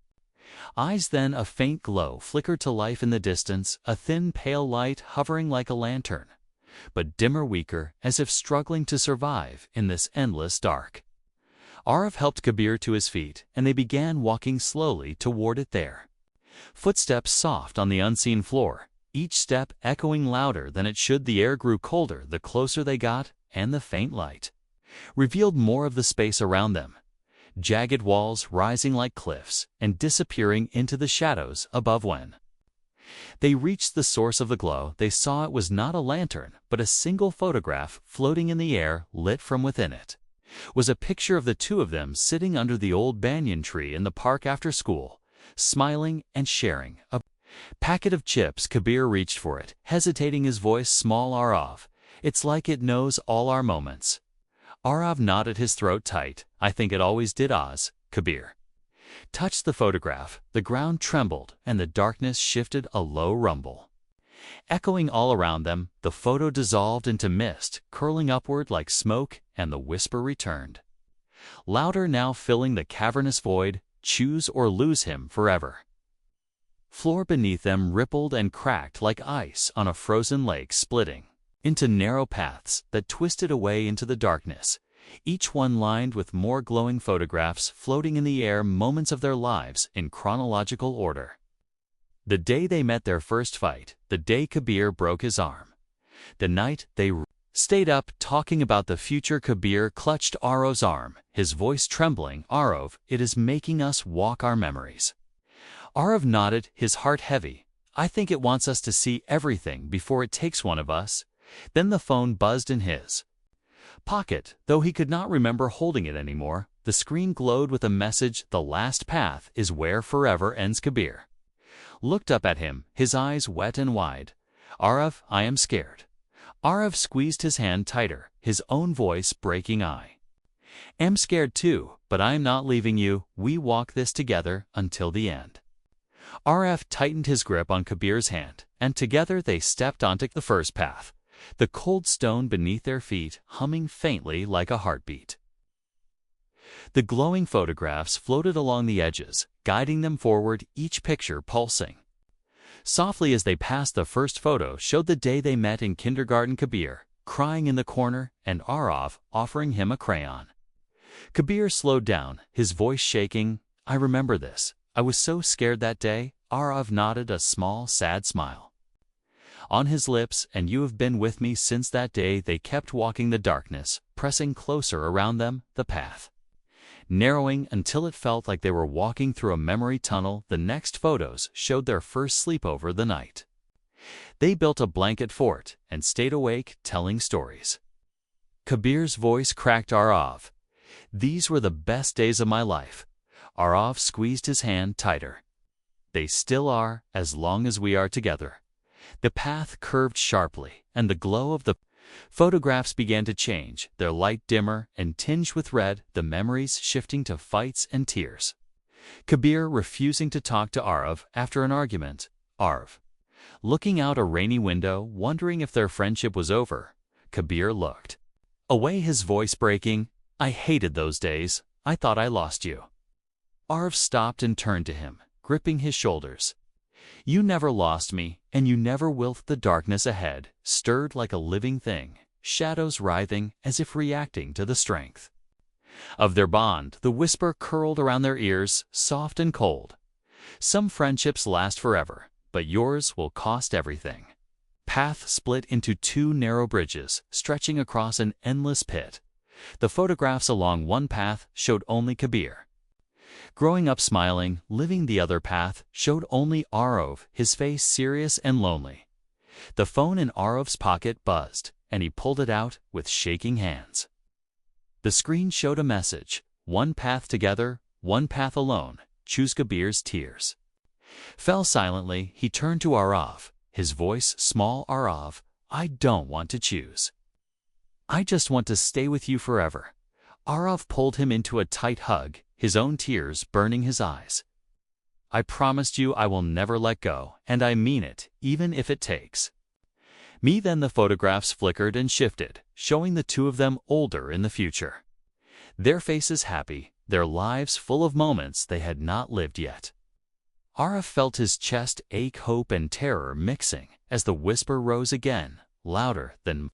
Speaker 1: Eyes. Then a faint glow flickered to life in the distance, a thin pale light hovering like a lantern, but dimmer, weaker, as if struggling to survive in this endless dark. Aarav helped Kabir to his feet, and they began walking slowly toward it there. Footsteps soft on the unseen floor, each step echoing louder than it should. The air grew colder the closer they got, and the faint light revealed more of the space around them. Jagged walls rising like cliffs and disappearing into the shadows above. When they reached the source of the glow, they saw it was not a lantern, but a single photograph floating in the air. Lit from within it was a picture of the two of them sitting under the old banyan tree in the park after school, smiling and sharing a packet of chips. Kabir reached for it, hesitating, his voice small. "Aarav, it's like it knows all our moments." Aarav nodded, his throat tight. "I think it always did." Kabir touched the photograph. The ground trembled, and the darkness shifted, a low rumble echoing all around them. The photo dissolved into mist, curling upward like smoke, and the whisper returned, louder now, filling the cavernous void. "Choose or lose him forever." Floor beneath them rippled and cracked like ice on a frozen lake, splitting into narrow paths that twisted away into the darkness, each one lined with more glowing photographs floating in the air, moments of their lives in chronological order. The day they met, their first fight, the day Kabir broke his arm, the night they stayed up talking about the future. Kabir clutched Aarav's arm, his voice trembling. "Aarav, it is making us walk our memories." Aarav nodded, his heart heavy. "I think it wants us to see everything before it takes one of us." Then the phone buzzed in his pocket, though he could not remember holding it anymore. The screen glowed with a message, "The last path is where forever ends." Kabir looked up at him, his eyes wet and wide. "Aarav, I am scared." Aarav squeezed his hand tighter, his own voice breaking. "I am scared too, but I am not leaving you. We walk this together until the end." Aarav tightened his grip on Kabir's hand, and together they stepped onto the first path, the cold stone beneath their feet humming faintly like a heartbeat. The glowing photographs floated along the edges, guiding them forward, each picture pulsing softly as they passed. The first photo showed the day they met in kindergarten, Kabir crying in the corner and Aarav offering him a crayon. Kabir slowed down, his voice shaking. "I remember this. I was so scared that day." Aarav nodded, a small, sad smile on his lips. "And you have been with me since that day." They kept walking, the darkness pressing closer around them, the path narrowing until it felt like they were walking through a memory tunnel. The next photos showed their first sleepover, the night they built a blanket fort and stayed awake telling stories. Kabir's voice cracked. "Aarav, these were the best days of my life." Aarav squeezed his hand tighter. "They still are, as long as we are together." The path curved sharply, and the glow of the photographs began to change, their light dimmer and tinged with red, the memories shifting to fights and tears. Kabir refusing to talk to Aarav after an argument. Aarav looking out a rainy window, wondering if their friendship was over. Kabir looked away, his voice breaking. "I hated those days. I thought I lost you." Aarav stopped and turned to him, gripping his shoulders. "You never lost me, and you never will." The darkness ahead stirred like a living thing, shadows writhing as if reacting to the strength of their bond. The whisper curled around their ears, soft and cold. "Some friendships last forever, but yours will cost everything." Path split into two narrow bridges, stretching across an endless pit. The photographs along one path showed only Kabir growing up smiling, living. The other path showed only Aarav, his face serious and lonely. The phone in Aarav's pocket buzzed, and he pulled it out with shaking hands. The screen showed a message: "One path together, one path alone. Choose." Kabir's tears fell silently. He turned to Aarav, his voice small. "Aarav, I don't want to choose. I just want to stay with you forever." Aarav pulled him into a tight hug, his own tears burning his eyes. "I promised you I will never let go, and I mean it, even if it takes me." Then the photographs flickered and shifted, showing the two of them older in the future. Their faces happy, their lives full of moments they had not lived yet. Aarav felt his chest ache, hope and terror mixing as the whisper rose again, louder than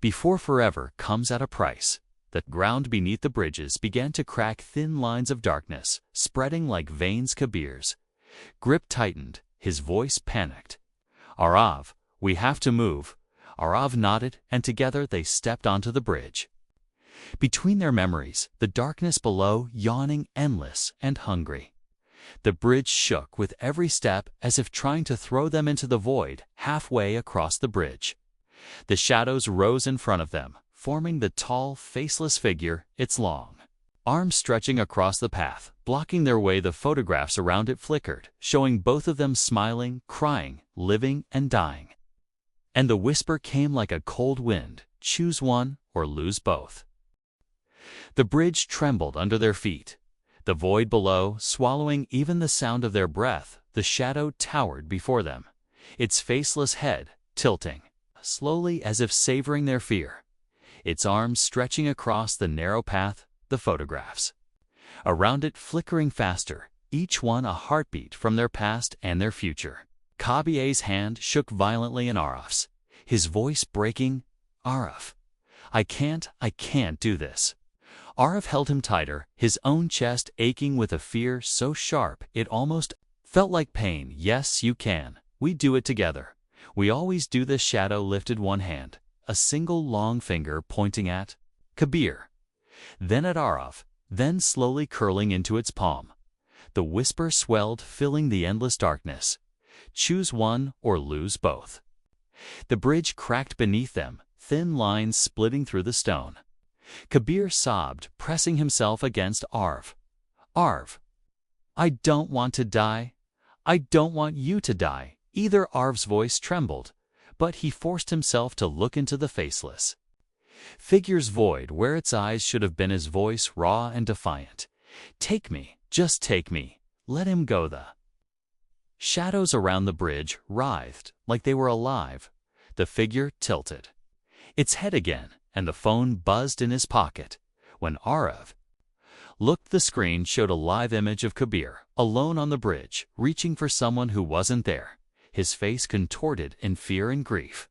Speaker 1: before. "Forever comes at a price." The ground beneath the bridges began to crack, thin lines of darkness spreading like veins. Kabir's grip tightened, his voice panicked. "Aarav, we have to move." Aarav nodded, and together they stepped onto the bridge. Between their memories, the darkness below yawning, endless and hungry. The bridge shook with every step as if trying to throw them into the void halfway across the bridge. The shadows rose in front of them, forming the tall, faceless figure, its long arms stretching across the path, blocking their way. The photographs around it flickered, showing both of them smiling, crying, living and dying. And the whisper came like a cold wind, "Choose one or lose both." The bridge trembled under their feet. The void below, swallowing even the sound of their breath, the shadow towered before them, its faceless head tilting slowly as if savoring their fear, its arms stretching across the narrow path. The photographs around it flickering faster, each one a heartbeat from their past and their future. Kabir's hand shook violently in Aarav's, his voice breaking. "Aarav, I can't do this." Aarav held him tighter, his own chest aching with a fear so sharp it almost felt like pain. "Yes, you can. We do it together. We always do." The shadow lifted one hand, a single long finger pointing at Kabir, then at Aarav, then slowly curling into its palm. The whisper swelled, filling the endless darkness. "Choose one or lose both." The bridge cracked beneath them, thin lines splitting through the stone. Kabir sobbed, pressing himself against Aarav. "Aarav, I don't want to die. I don't want you to die either." Aarav's voice trembled, but he forced himself to look into the faceless figure's void where its eyes should have been, his voice raw and defiant. "Take me, just take me. Let him go." The shadows around the bridge writhed like they were alive. The figure tilted its head again, and the phone buzzed in his pocket. When Aarav looked, the screen showed a live image of Kabir, alone on the bridge, reaching for someone who wasn't there, his face contorted in fear and grief.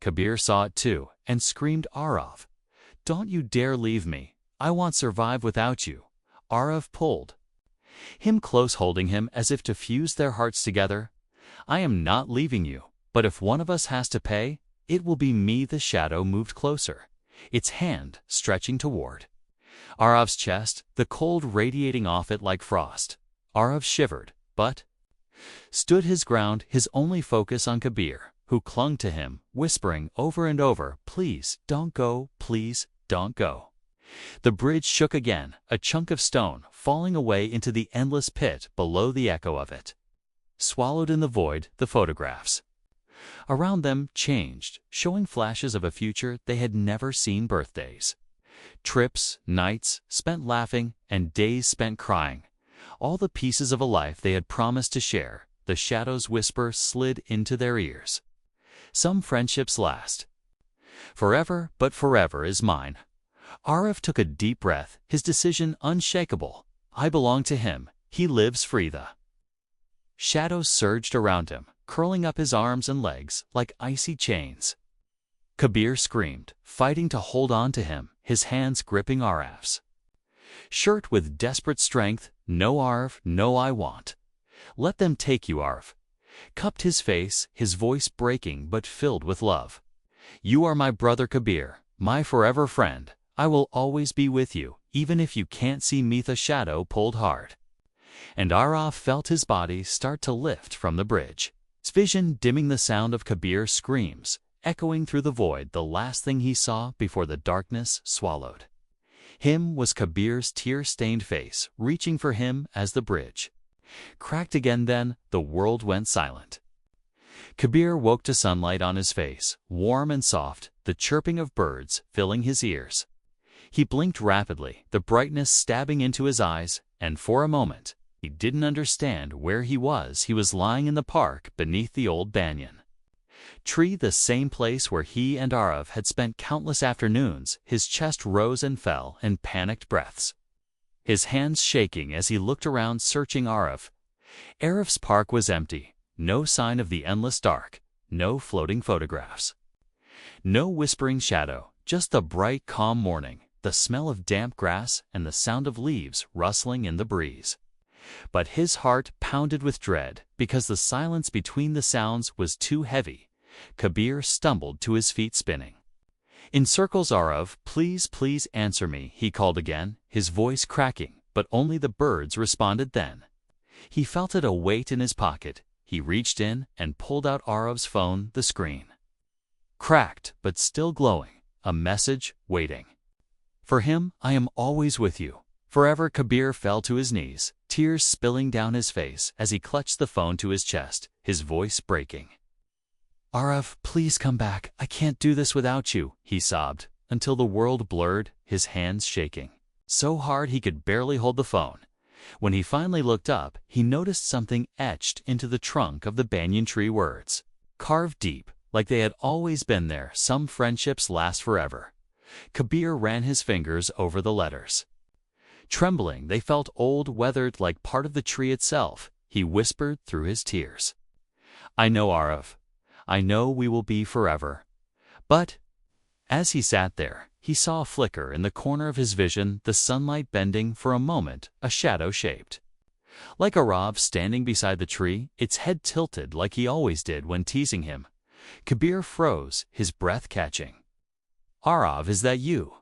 Speaker 1: Kabir saw it too, and screamed, "Aarav, don't you dare leave me. I won't survive without you." Aarav pulled him close, holding him as if to fuse their hearts together. "I am not leaving you, but if one of us has to pay, it will be me." The shadow moved closer, its hand stretching toward Aarav's chest, the cold radiating off it like frost. Aarav shivered, but stood his ground, his only focus on Kabir, who clung to him, whispering over and over, "Please don't go, please don't go." The bridge shook again, a chunk of stone falling away into the endless pit below, the echo of it swallowed in the void. The photographs around them changed, showing flashes of a future they had never seen. Birthdays, trips, nights spent laughing, and days spent crying. All the pieces of a life they had promised to share. The shadow's whisper slid into their ears. "Some friendships last forever, but forever is mine." Aarav took a deep breath, his decision unshakable. "I belong to him. He lives free." The shadows surged around him, curling up his arms and legs like icy chains. Kabir screamed, fighting to hold on to him, his hands gripping Aarav's shirt with desperate strength. "No, Aarav, no, I won't let them take you." Aarav cupped his face, his voice breaking but filled with love. "You are my brother Kabir, my forever friend. I will always be with you, even if you can't see me." The shadow pulled hard, and Aarav felt his body start to lift from the bridge, his vision dimming, the sound of Kabir's screams echoing through the void. The last thing he saw before the darkness swallowed him was Kabir's tear-stained face, reaching for him as the bridge cracked again. Then the world went silent. Kabir woke to sunlight on his face, warm and soft, the chirping of birds filling his ears. He blinked rapidly, the brightness stabbing into his eyes, and for a moment, he didn't understand where he was. He was lying in the park beneath the old banyan tree, the same place where he and Aarav had spent countless afternoons. His chest rose and fell in panicked breaths, his hands shaking as he looked around searching Aarav. Aarav's park was empty, no sign of the endless dark, no floating photographs, no whispering shadow, just the bright, calm morning, the smell of damp grass and the sound of leaves rustling in the breeze. But his heart pounded with dread because the silence between the sounds was too heavy. Kabir stumbled to his feet, spinning in circles. Aarav, please, please answer me, he called again, his voice cracking, but only the birds responded then. He felt it, a weight in his pocket. He reached in and pulled out Aarav's phone, the screen cracked but still glowing, a message waiting. For him, I am always with you, forever. Kabir fell to his knees, tears spilling down his face as he clutched the phone to his chest, his voice breaking. Aarav, please come back. I can't do this without you, he sobbed, until the world blurred, his hands shaking so hard he could barely hold the phone. When he finally looked up, he noticed something etched into the trunk of the banyan tree, words carved deep, like they had always been there. Some friendships last forever. Kabir ran his fingers over the letters. Trembling, they felt old, weathered, like part of the tree itself. He whispered through his tears, I know, Aarav. I know we will be forever. But as he sat there, he saw a flicker in the corner of his vision, the sunlight bending for a moment, a shadow shaped like Aarav standing beside the tree, its head tilted like he always did when teasing him. Kabir froze, his breath catching. Aarav, is that you?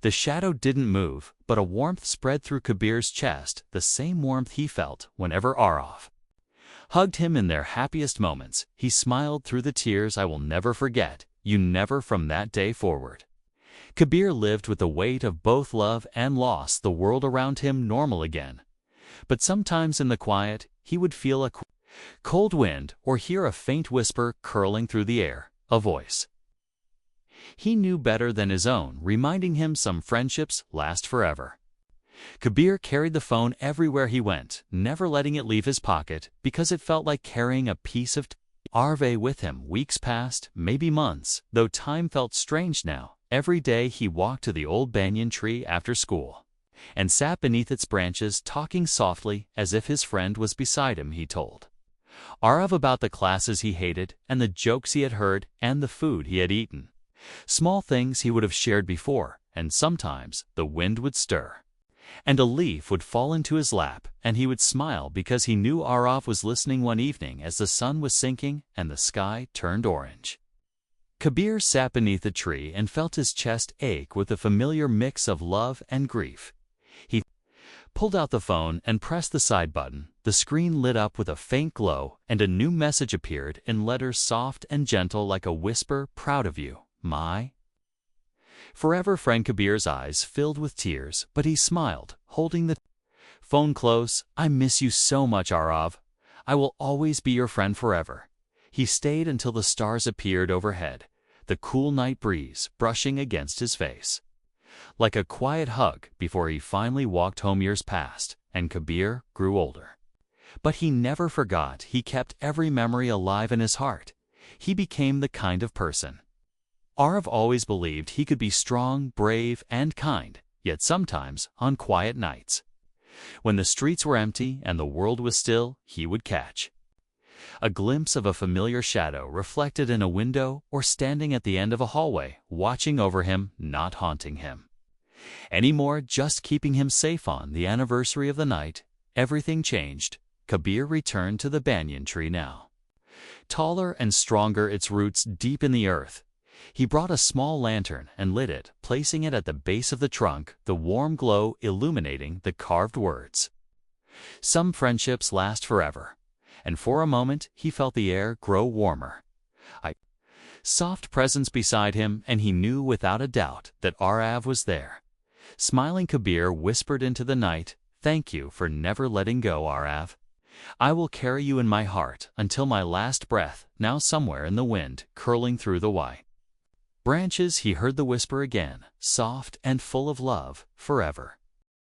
Speaker 1: The shadow didn't move, but a warmth spread through Kabir's chest, the same warmth he felt whenever Aarav hugged him in their happiest moments. He smiled through the tears. I will never forget you, never. From that day forward, Kabir lived with the weight of both love and loss. The world around him normal again, but sometimes in the quiet he would feel a cold wind or hear a faint whisper curling through the air, a voice he knew better than his own, reminding him some friendships last forever. Kabir carried the phone everywhere he went, never letting it leave his pocket, because it felt like carrying a piece of Aarav with him. Weeks passed, maybe months, though time felt strange now. Every day he walked to the old banyan tree after school and sat beneath its branches, talking softly as if his friend was beside him. He told Aarav about the classes he hated and the jokes he had heard and the food he had eaten. Small things he would have shared before, and sometimes the wind would stir and a leaf would fall into his lap, and he would smile because he knew Aarav was listening. One evening, as the sun was sinking and the sky turned orange, Kabir sat beneath the tree and felt his chest ache with a familiar mix of love and grief. He pulled out the phone and pressed the side button. The screen lit up with a faint glow, and a new message appeared in letters soft and gentle like a whisper, proud of you, my forever friend. Kabir's eyes filled with tears, but he smiled, holding the phone close. I miss you so much, Aarav. I will always be your friend forever. He stayed until the stars appeared overhead, the cool night breeze brushing against his face like a quiet hug before he finally walked home. Years passed, and Kabir grew older. But he never forgot. He kept every memory alive in his heart. He became the kind of person Aarav always believed he could be: strong, brave, and kind. Yet sometimes, on quiet nights, when the streets were empty and the world was still, he would catch a glimpse of a familiar shadow reflected in a window or standing at the end of a hallway, watching over him, not haunting him anymore, just keeping him safe. On the anniversary of the night, everything changed. Kabir returned to the banyan tree now, taller and stronger, its roots deep in the earth. He brought a small lantern and lit it, placing it at the base of the trunk, the warm glow illuminating the carved words. Some friendships last forever. And for a moment he felt the air grow warmer. A soft presence beside him, and he knew without a doubt that Aarav was there. Smiling, Kabir whispered into the night, "Thank you for never letting go, Aarav." I will carry you in my heart until my last breath, now somewhere in the wind, curling through the white branches he heard the whisper again, soft and full of love, forever.